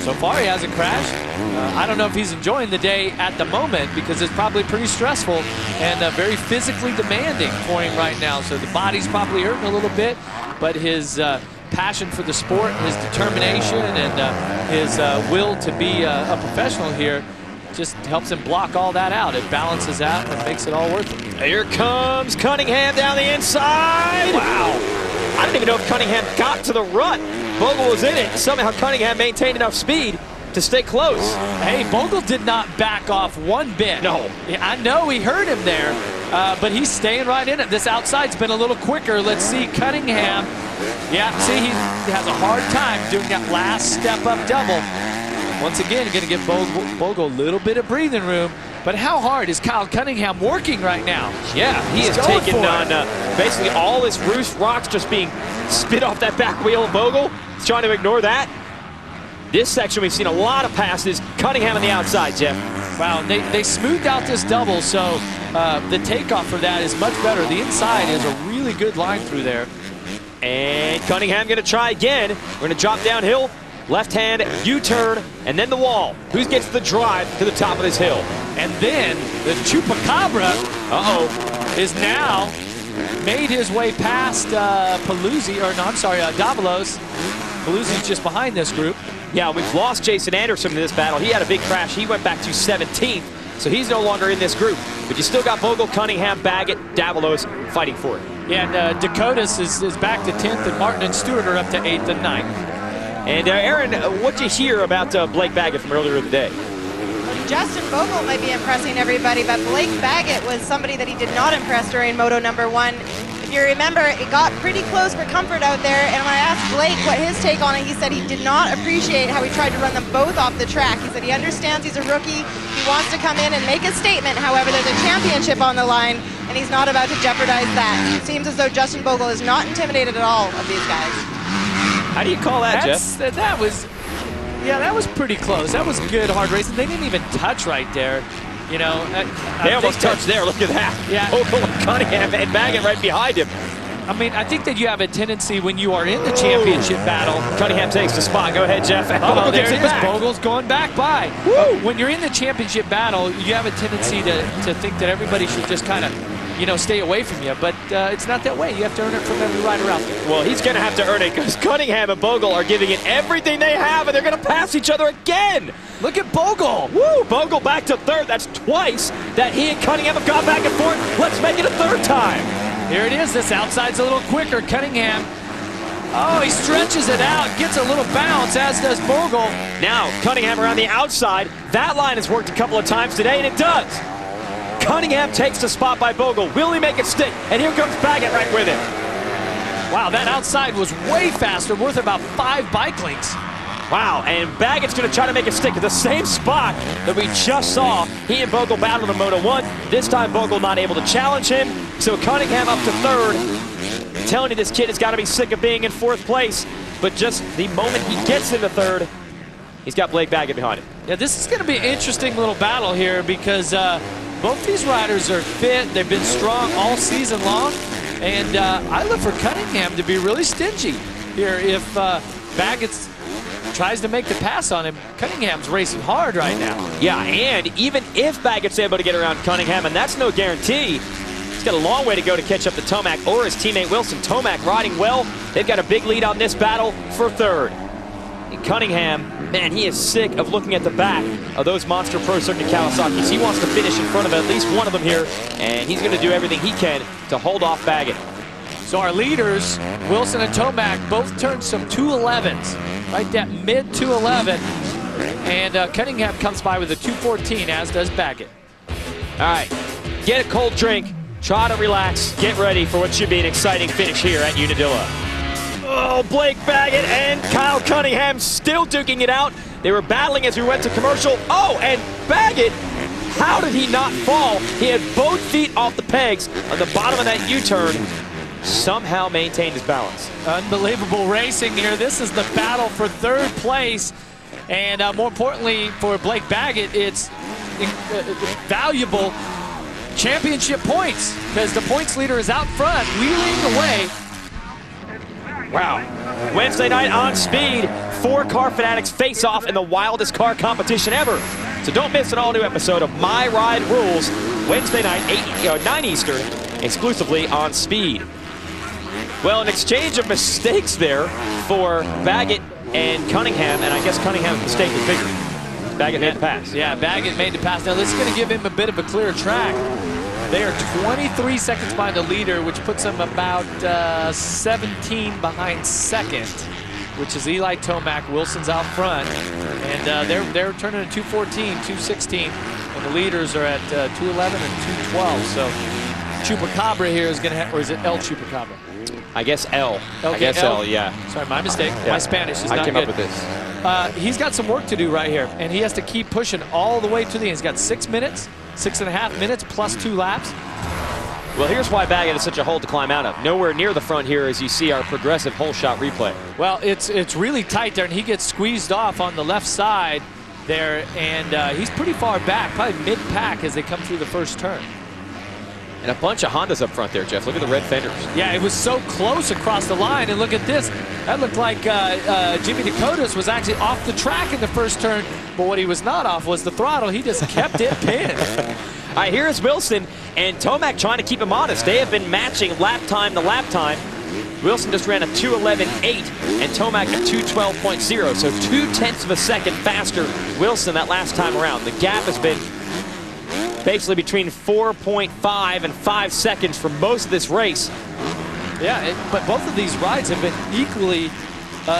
Speaker 2: So far, he hasn't crashed. I don't know if he's enjoying the day at the moment because it's probably pretty stressful and very physically demanding for him right now. So the body's probably hurting a little bit, but his passion for the sport, his determination, and his will to be a professional here just helps him block all that out. It balances out and makes it all worth it.
Speaker 1: Here comes Cunningham down the inside. Wow. I don't even know if Cunningham got to the rut. Bogle was in it. Somehow Cunningham maintained enough speed to stay close.
Speaker 2: Hey, Bogle did not back off one bit.
Speaker 1: No.
Speaker 2: I know he hurt him there, but he's staying right in it. This outside's been a little quicker. Let's see Cunningham. Yeah, see, he has a hard time doing that last step-up double. Once again, going to give Bogle a little bit of breathing room. But how hard is Kyle Cunningham working right now?
Speaker 1: Yeah, he is taking on basically all his roost rocks just being spit off that back wheel of Bogle. He's trying to ignore that. This section, we've seen a lot of passes. Cunningham on the outside, Jeff.
Speaker 2: Wow, they smoothed out this double, so the takeoff for that is much better. The inside is a really good line through there.
Speaker 1: And Cunningham going to try again. We're going to drop downhill, left hand, U-turn, and then the wall. Who gets the drive to the top of this hill?
Speaker 2: And then the Chupacabra, is now made his way past Davalos. Paluzzi's just behind this group.
Speaker 1: Yeah, we've lost Jason Anderson in this battle. He had a big crash. He went back to 17th, so he's no longer in this group. But you still got Bogle, Cunningham, Baggett, Davalos fighting for it.
Speaker 2: Yeah, and Dakotas is back to 10th, and Martin and Stewart are up to 8th and 9th.
Speaker 1: And Aaron, what'd you hear about Blake Baggett from earlier in the day?
Speaker 3: Justin Bogle might be impressing everybody, but Blake Baggett was somebody that he did not impress during Moto #1. If you remember, it got pretty close for comfort out there, and when I asked Blake what his take on it, he said he did not appreciate how he tried to run them both off the track. He said he understands he's a rookie, he wants to come in and make a statement. However, there's a championship on the line, and he's not about to jeopardize that. It seems as though Justin Bogle is not intimidated at all of these guys.
Speaker 1: How do you call that, Jeff?
Speaker 2: That was pretty close. That was good hard racing. They didn't even touch right there. You know,
Speaker 1: they almost touched there. Look at that.
Speaker 2: Yeah.
Speaker 1: Bogle and Cunningham and Baggett right behind him.
Speaker 2: I mean, I think that you have a tendency when you are in the championship battle.
Speaker 1: Cunningham takes the spot. Go ahead, Jeff.
Speaker 2: Oh, there it is. Bogle's going back by. When you're in the championship battle, you have a tendency to think that everybody should just kind of, stay away from you. But it's not that way. You have to earn it from every rider out there.
Speaker 1: Well, he's going to have to earn it because Cunningham and Bogle are giving it everything they have, and they're going to pass each other again.
Speaker 2: Look at Bogle.
Speaker 1: Woo! Bogle back to 3rd. That's twice that he and Cunningham have gone back and forth. Let's make it a 3rd time.
Speaker 2: Here it is. This outside's a little quicker. Cunningham. Oh, he stretches it out, gets a little bounce, as does Bogle.
Speaker 1: Now, Cunningham around the outside. That line has worked a couple of times today, and it does. Cunningham takes the spot by Bogle. Will he make it stick? And here comes Baggett right with it.
Speaker 2: Wow, that outside was way faster, worth about 5 bike lengths.
Speaker 1: Wow, and Baggett's going to try to make it stick at the same spot that we just saw. He and Bogle battled in Moto1. This time, Bogle not able to challenge him. So Cunningham up to 3rd. I'm telling you, this kid has got to be sick of being in 4th place. But just the moment he gets into 3rd, he's got Blake Baggett behind him.
Speaker 2: Yeah, this is going to be an interesting little battle here because both these riders are fit. They've been strong all season long. And I look for Cunningham to be really stingy here. If Baggett tries to make the pass on him, Cunningham's racing hard right now.
Speaker 1: Yeah, and even if Baggett's able to get around Cunningham, and that's no guarantee, he's got a long way to go to catch up to Tomac or his teammate Wilson. Tomac riding well. They've got a big lead on this battle for 3rd. And Cunningham, man, he is sick of looking at the back of those monster Pro Circuit Kawasaki's. He wants to finish in front of at least one of them here, and he's going to do everything he can to hold off Baggett.
Speaker 2: So our leaders, Wilson and Tomac, both turned some 211s, right? That mid 211. And Cunningham comes by with a 214, as does Baggett.
Speaker 1: All right, get a cold drink, try to relax, get ready for what should be an exciting finish here at Unadilla. Oh, Blake Baggett and Kyle Cunningham still duking it out. They were battling as we went to commercial. Oh, and Baggett, how did he not fall? He had both feet off the pegs on the bottom of that U-turn. Somehow maintained his balance.
Speaker 2: Unbelievable racing here. This is the battle for 3rd place. And more importantly for Blake Baggett, it's valuable championship points because the points leader is out front, wheeling away.
Speaker 1: Wow. Wednesday night on Speed, 4 car fanatics face off in the wildest car competition ever. So don't miss an all-new episode of My Ride Rules, Wednesday night, 9 Eastern, exclusively on Speed. Well, an exchange of mistakes there for Baggett and Cunningham, and I guess Cunningham's mistake was bigger. Baggett made the pass.
Speaker 2: Yeah, Baggett made the pass. Now this is going to give him a bit of a clearer track. They are 23 seconds behind the leader, which puts them about 17 behind 2nd, which is Eli Tomac. Wilson's out front, and they're turning at 214, 216, and the leaders are at 211 and 212. So Chupacabra here is going to have, or is it El Chupacabra?
Speaker 1: I guess L.
Speaker 2: Okay,
Speaker 1: I guess L, yeah.
Speaker 2: Sorry, my mistake.
Speaker 1: Yeah.
Speaker 2: My Spanish is not good.
Speaker 1: I came up with this.
Speaker 2: He's got some work to do right here, and he has to keep pushing all the way to the end. He's got 6 minutes, 6.5 minutes, plus 2 laps.
Speaker 1: Well, here's why Baggett is such a hole to climb out of. Nowhere near the front here as you see our progressive hole shot replay.
Speaker 2: Well, it's really tight there, and he gets squeezed off on the left side there, and he's pretty far back, probably mid-pack as they come through the first turn.
Speaker 1: And a bunch of Hondas up front there, Jeff. Look at the red fenders.
Speaker 2: Yeah, it was so close across the line, and look at this. That looked like Jimmy Dakotas was actually off the track in the first turn, but what he was not off was the throttle. He just kept it pinned.
Speaker 1: All right, here is Wilson and Tomac trying to keep him honest. They have been matching lap time to lap time. Wilson just ran a 2:11.8 and Tomac a 2:12.0, so 0.2 of a second faster Wilson that last time around. The gap has been basically between 4.5 and 5 seconds for most of this race.
Speaker 2: Yeah, but both of these rides have been equally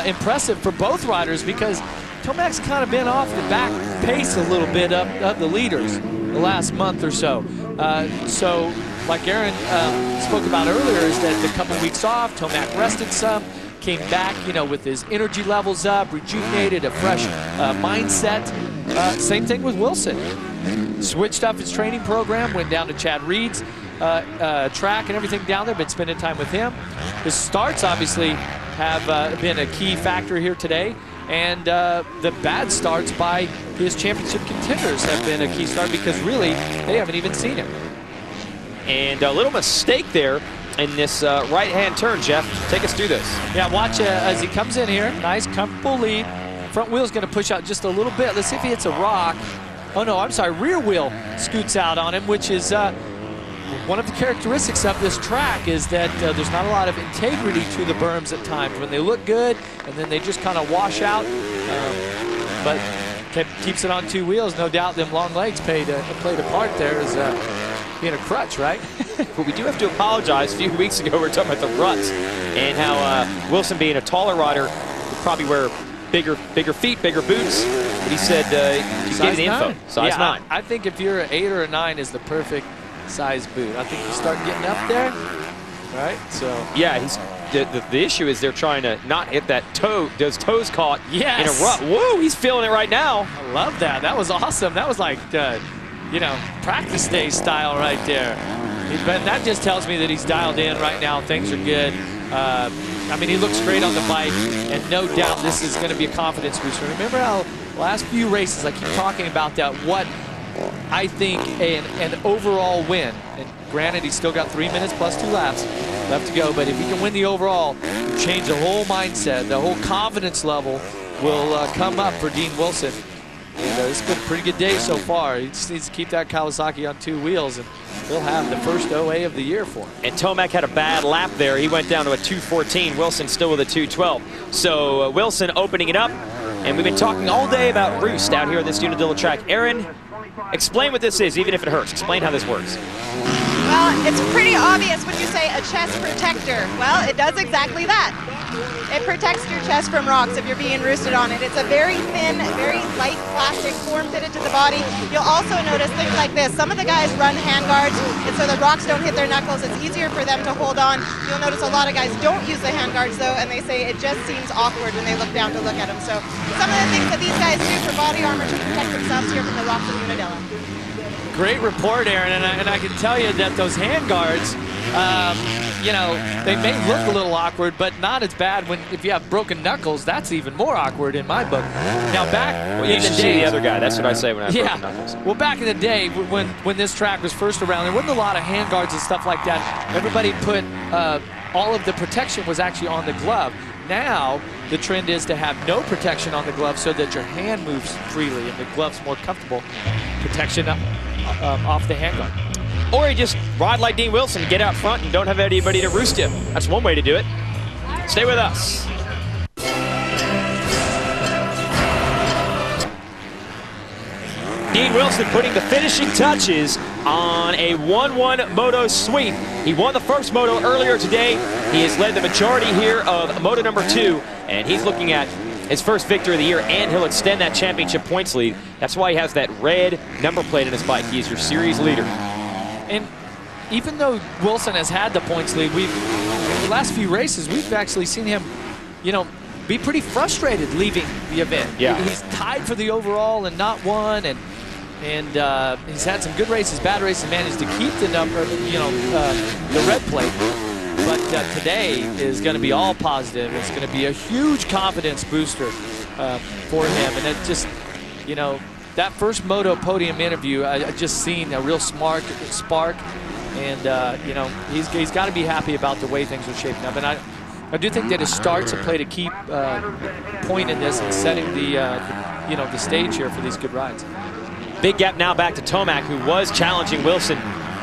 Speaker 2: impressive for both riders because Tomac's kind of been off the back pace a little bit of the leaders the last month or so. So, like Aaron spoke about earlier, is that the couple weeks off, Tomac rested some, came back, you know, with his energy levels up, rejuvenated, a fresh mindset. Same thing with Wilson. Switched up his training program, went down to Chad Reed's track and everything down there, been spending time with him. His starts obviously have been a key factor here today, and the bad starts by his championship contenders have been a key start because really they haven't even seen him.
Speaker 1: And a little mistake there in this right-hand turn, Jeff. Take us through this.
Speaker 2: Yeah, watch as he comes in here. Nice, comfortable lead. Front wheel's going to push out just a little bit. Let's see if he hits a rock. Oh, no, I'm sorry. Rear wheel scoots out on him, which is one of the characteristics of this track is that there's not a lot of integrity to the berms at times. When they look good, and then they just kind of wash out. But keeps it on two wheels. No doubt them long legs played a part there as being a crutch, right?
Speaker 1: But we do have to apologize. A few weeks ago, we were talking about the ruts and how Wilson, being a taller rider, would probably wear bigger feet, bigger boots. But he said he gave the info. Size 9.
Speaker 2: I think if you're an 8 or a 9 is the perfect size boot. I think you start getting up there, right? So
Speaker 1: yeah, the issue is they're trying to not hit that toe. Those toes caught in a rut. Whoa, he's feeling it right now.
Speaker 2: I love that. That was awesome. That was like, you know, practice day style right there. But that just tells me that he's dialed in right now. Things are good. I mean, he looks great on the bike, and no doubt this is going to be a confidence booster. Remember how last few races I keep talking about that, what I think an overall win, and granted he's still got 3 minutes plus 2 laps left to go, but if he can win the overall, change the whole mindset, the whole confidence level will come up for Dean Wilson. And, it's been a pretty good day so far. He just needs to keep that Kawasaki on 2 wheels, and he'll have the first OA of the year for him.
Speaker 1: And Tomac had a bad lap there. He went down to a 2:14. Wilson still with a 2:12. So Wilson opening it up, and we've been talking all day about roost out here on this Unadilla track. Aaron, explain what this is, even if it hurts. Explain how this works.
Speaker 3: Well, it's pretty obvious when you say a chest protector. Well, it does exactly that. It protects your chest from rocks if you're being roosted on it. It's a very thin, very light plastic form fitted to the body. You'll also notice things like this. Some of the guys run hand guards, and so the rocks don't hit their knuckles. It's easier for them to hold on. You'll notice a lot of guys don't use the hand guards, though, and they say it just seems awkward when they look down to look at them. So some of the things that these guys do for body armor to protect themselves here from the rocks of Unadilla.
Speaker 2: Great report, Aaron, and I can tell you that those hand guards, you know, they may look a little awkward, but not as bad when if you have broken knuckles. That's even more awkward in my book. Now back
Speaker 1: in the day, the other guy. That's what I say when I have broken knuckles.
Speaker 2: Well, back in the day when this track was first around, there wasn't a lot of hand guards and stuff like that. Everybody put all of the protection was actually on the glove. Now the trend is to have no protection on the glove so that your hand moves freely and the glove's more comfortable. Protection off the handguard.
Speaker 1: Or you just ride like Dean Wilson, get out front and don't have anybody to roost you. That's one way to do it. Stay with us. Dean Wilson putting the finishing touches on a 1-1 moto sweep. He won the first moto earlier today. He has led the majority here of moto number 2, and he's looking at his first victory of the year, and he'll extend that championship points lead. That's why he has that red number plate on his bike. He is your series leader.
Speaker 2: And even though Wilson has had the points lead, in the last few races, we've actually seen him, you know, be pretty frustrated leaving the event.
Speaker 1: Yeah.
Speaker 2: He's tied for the overall and not won, and And he's had some good races, bad races, managed to keep the number, the red plate. But today is going to be all positive. It's going to be a huge confidence booster for him. And it just, that first Moto podium interview, I just seen a real spark. And, he's got to be happy about the way things are shaping up. And I do think that his starts have played a key point in this and setting the stage here for these good rides.
Speaker 1: Big gap now back to Tomac, who was challenging Wilson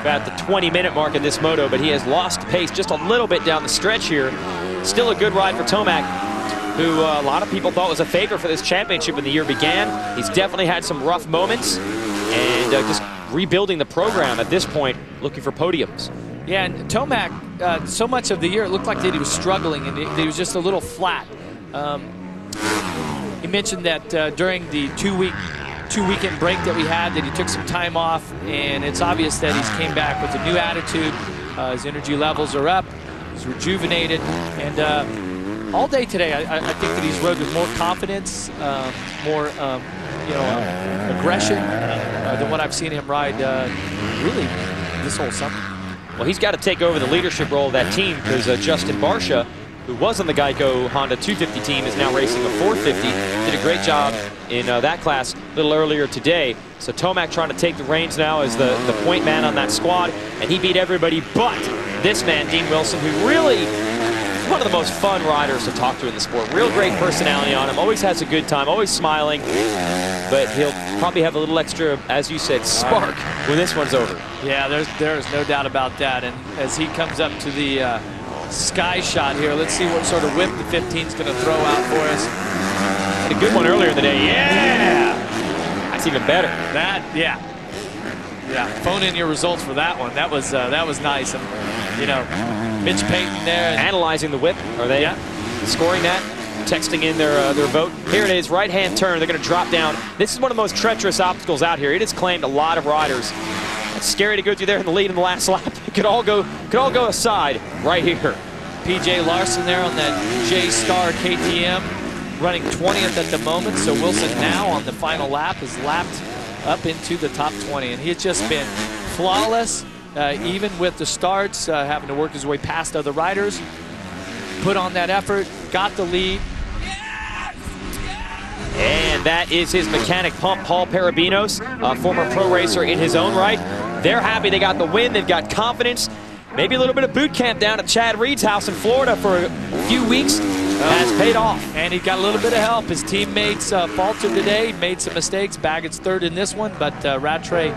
Speaker 1: at the 20-minute mark in this moto, but he has lost pace just a little bit down the stretch here. Still a good ride for Tomac, who a lot of people thought was a favorite for this championship when the year began. He's definitely had some rough moments, and just rebuilding the program at this point, looking for podiums.
Speaker 2: Yeah, and Tomac, so much of the year, it looked like that he was struggling and he was just a little flat. He mentioned that during the two-weekend break that we had, that he took some time off, and it's obvious that he's came back with a new attitude. His energy levels are up, he's rejuvenated, and all day today, I think that he's rode with more confidence, more aggression than what I've seen him ride really this whole summer.
Speaker 1: Well, he's got to take over the leadership role of that team, because Justin Barcia, who was on the Geico Honda 250 team, is now racing a 450. Did a great job in that class a little earlier today. So Tomac trying to take the reins now as the point man on that squad, and he beat everybody but this man, Dean Wilson, who really is one of the most fun riders to talk to in the sport. Real great personality on him, always has a good time, always smiling, but he'll probably have a little extra, as you said, spark when this one's over.
Speaker 2: Yeah, there's no doubt about that. And as he comes up to the sky shot here, let's see what sort of whip the 15's going to throw out for us.
Speaker 1: Had a good one earlier in the day. Yeah! That's even better.
Speaker 2: Yeah. Phone in your results for that one. That was nice. And Mitch Payton there,
Speaker 1: analyzing the whip. Are they scoring that? Texting in their vote. Here it is, right-hand turn. They're going to drop down. This is one of the most treacherous obstacles out here. It has claimed a lot of riders. It's scary to go through there in the lead in the last lap. It could all go aside right here.
Speaker 2: PJ Larson there on that J-Star KTM, running 20th at the moment. So Wilson now on the final lap is lapped up into the top 20, and he's just been flawless, even with the starts, having to work his way past other riders. Put on that effort, got the lead.
Speaker 1: And that is his mechanic pump, Paul Parabinos, a former pro racer in his own right. They're happy they got the win, they've got confidence. Maybe a little bit of boot camp down at Chad Reed's house in Florida for a few weeks has paid off.
Speaker 2: And he got a little bit of help. His teammates faltered today, made some mistakes. Baggett's third in this one, but Rattray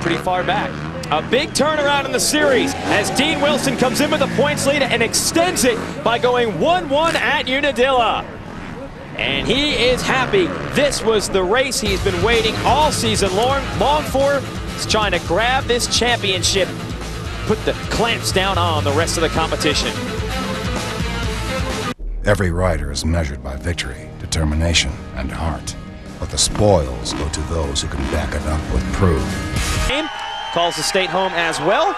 Speaker 2: pretty far back.
Speaker 1: A big turnaround in the series as Dean Wilson comes in with a points lead and extends it by going 1-1 at Unadilla. And he is happy. This was the race he's been waiting all season long for. He's trying to grab this championship, put the clamps down on the rest of the competition.
Speaker 9: Every rider is measured by victory, determination, and heart. But the spoils go to those who can back it up with proof.
Speaker 1: Calls the state home as well.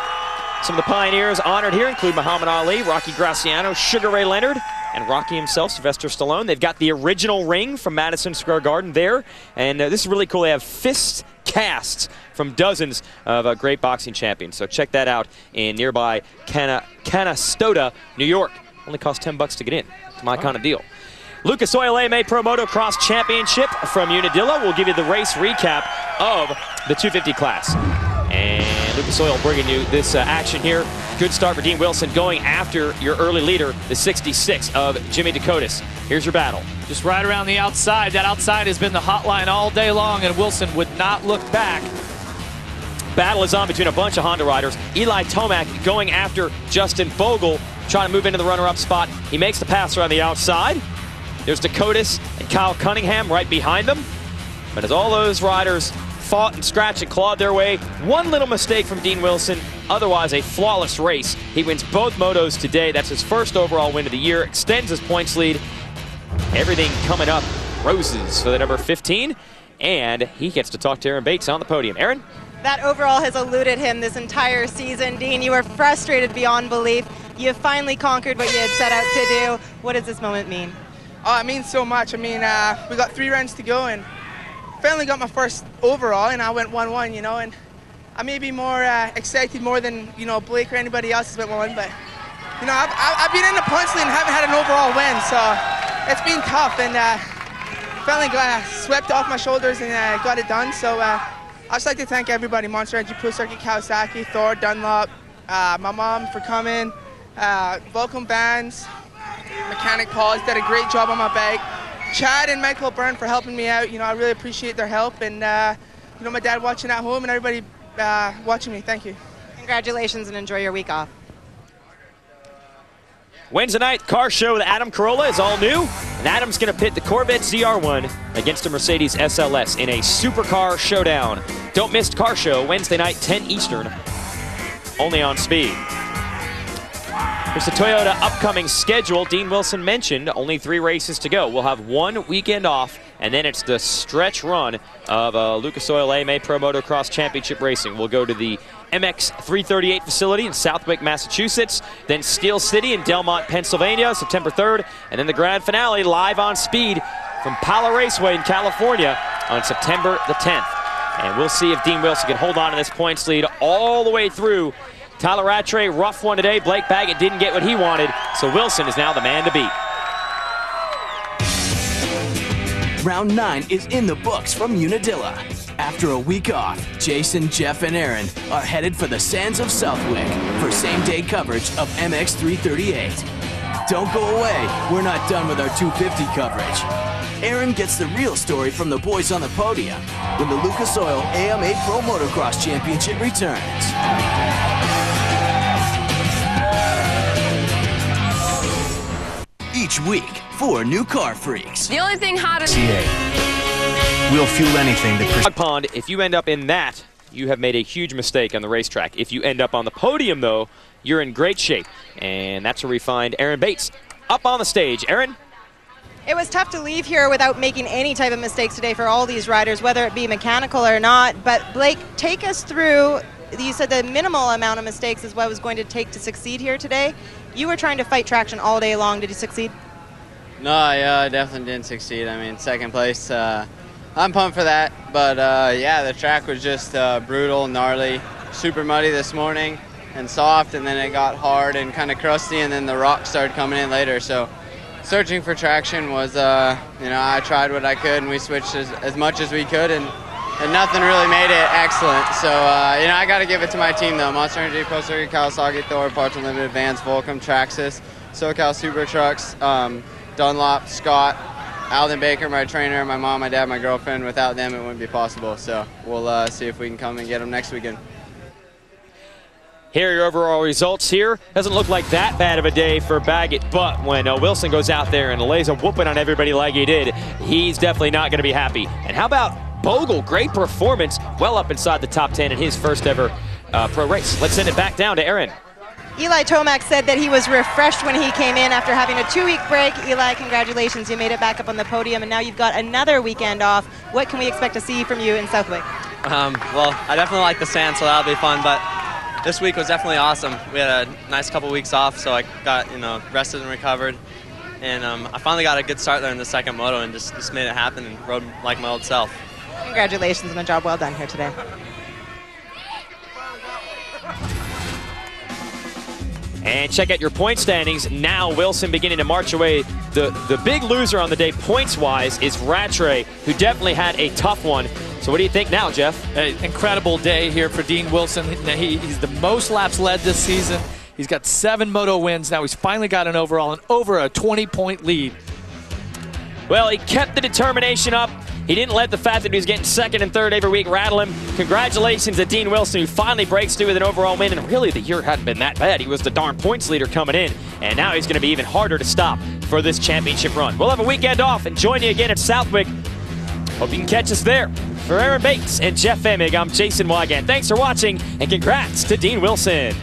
Speaker 1: Some of the pioneers honored here include Muhammad Ali, Rocky Graciano, Sugar Ray Leonard, and Rocky himself, Sylvester Stallone. They've got the original ring from Madison Square Garden there. And this is really cool. They have fist casts from dozens of great boxing champions. So check that out in nearby Canastota, New York. Only costs $10 to get in. It's my kind of deal. Lucas Oil AMA Pro Motocross Championship from Unadilla. We'll give you the race recap of the 250 class. And Lucas Oil bringing you this action here. Good start for Dean Wilson going after your early leader, the 66 of Jimmy Dakotas. Here's your battle.
Speaker 2: Just right around the outside. That outside has been the hotline all day long, and Wilson would not look back.
Speaker 1: Battle is on between a bunch of Honda riders. Eli Tomac going after Justin Bogle, trying to move into the runner-up spot. He makes the pass around the outside. There's Dakotas and Kyle Cunningham right behind them. But as all those riders fought and scratched and clawed their way, one little mistake from Dean Wilson, otherwise a flawless race. He wins both motos today. That's his first overall win of the year, extends his points lead. Everything coming up, roses for the number 15, and he gets to talk to Aaron Bates on the podium. Aaron?
Speaker 3: That overall has eluded him this entire season. Dean, you were frustrated beyond belief. You have finally conquered what you had set out to do. What does this moment mean?
Speaker 5: Oh, it means so much. I mean, we got 3 runs to go, and finally got my first overall, and I went 1-1, you know, and I may be more excited more than, you know, Blake or anybody else has went 1-1, but, you know, I've been in the punch lead and haven't had an overall win, so it's been tough, and finally swept off my shoulders and got it done. So I'd just like to thank everybody, Monster Energy, Pro Circuit, Kawasaki, Thor, Dunlop, my mom for coming, Vulcan Bands, Mechanic Paul did a great job on my bike, Chad and Michael Byrne for helping me out. You know, I really appreciate their help, and you know, my dad watching at home and everybody watching me. Thank you.
Speaker 3: Congratulations and enjoy your week off.
Speaker 1: Wednesday night car show with Adam Carolla is all new, and Adam's going to pit the Corvette ZR1 against a Mercedes SLS in a supercar showdown. Don't miss car show Wednesday night, 10 Eastern, only on Speed. Here's the Toyota upcoming schedule. Dean Wilson mentioned only 3 races to go. We'll have 1 weekend off, and then it's the stretch run of Lucas Oil AMA Pro Motocross Championship Racing. We'll go to the MX 338 facility in Southwick, Massachusetts, then Steel City in Delmont, Pennsylvania, September 3rd, and then the grand finale live on Speed from Pala Raceway in California on September the 10th. And we'll see if Dean Wilson can hold on to this points lead all the way through. Tyla Rattray, rough one today. Blake Baggett didn't get what he wanted, so Wilson is now the man to beat.
Speaker 15: Round 9 is in the books from Unadilla. After a week off, Jason, Jeff, and Aaron are headed for the sands of Southwick for same-day coverage of MX 338. Don't go away, we're not done with our 250 coverage. Aaron gets the real story from the boys on the podium when the Lucas Oil AMA Pro Motocross Championship returns. Each week, 4 new car freaks.
Speaker 16: The only thing hotter.
Speaker 1: We'll fuel anything that pond. If you end up in that, you have made a huge mistake on the racetrack. If you end up on the podium, though, you're in great shape. And that's where we find Aaron Bates up on the stage. Aaron?
Speaker 3: It was tough to leave here without making any type of mistakes today for all these riders, whether it be mechanical or not. But Blake, take us through, you said the minimal amount of mistakes is what it was going to take to succeed here today. You were trying to fight traction all day long. Did you succeed?
Speaker 13: No, yeah, I definitely didn't succeed. I mean, second place, I'm pumped for that. But yeah, the track was just brutal, gnarly, super muddy this morning and soft, and then it got hard and kind of crusty, and then the rocks started coming in later. So searching for traction was, you know, I tried what I could, and we switched as much as we could, and nothing really made it excellent. So, you know, I got to give it to my team, though. Monster Energy, Pro Circuit, Kawasaki, Thor, Parts Unlimited, Vans, Volcom, Traxxas, SoCal Super Trucks, Dunlop, Scott, Alden Baker, my trainer, my mom, my dad, my girlfriend. Without them, it wouldn't be possible. So we'll see if we can come and get them next weekend.
Speaker 1: Here are your overall results here. Doesn't look like that bad of a day for Baggett, but when Wilson goes out there and lays a whooping on everybody like he did, he's definitely not going to be happy. And how about Bogle? Great performance, well up inside the top 10 in his first ever pro race. Let's send it back down to Aaron.
Speaker 3: Eli Tomac said that he was refreshed when he came in after having a 2-week break. Eli, congratulations. You made it back up on the podium, and now you've got another weekend off. What can we expect to see from you in Southwick?
Speaker 17: Well, I definitely like the sand, so that'll be fun, but this week was definitely awesome. We had a nice couple weeks off, so I got, you know, rested and recovered. And I finally got a good start there in the second moto and just made it happen and rode like my old self.
Speaker 3: Congratulations on a job well done here today.
Speaker 1: And check out your point standings. Now Wilson beginning to march away. The big loser on the day points-wise is Rattray, who definitely had a tough one. So what do you think now, Jeff?
Speaker 2: Incredible day here for Dean Wilson. He's the most laps led this season. He's got 7 moto wins. Now he's finally got an overall and over a 20-point lead.
Speaker 1: Well, he kept the determination up. He didn't let the fact that he was getting second and third every week rattle him. Congratulations to Dean Wilson, who finally breaks through with an overall win. And really, the year hadn't been that bad. He was the darn points leader coming in. And now he's going to be even harder to stop for this championship run. We'll have a weekend off and join you again at Southwick. Hope you can catch us there. For Aaron Bates and Jeff Emig, I'm Jason Wygant. Thanks for watching, and congrats to Dean Wilson.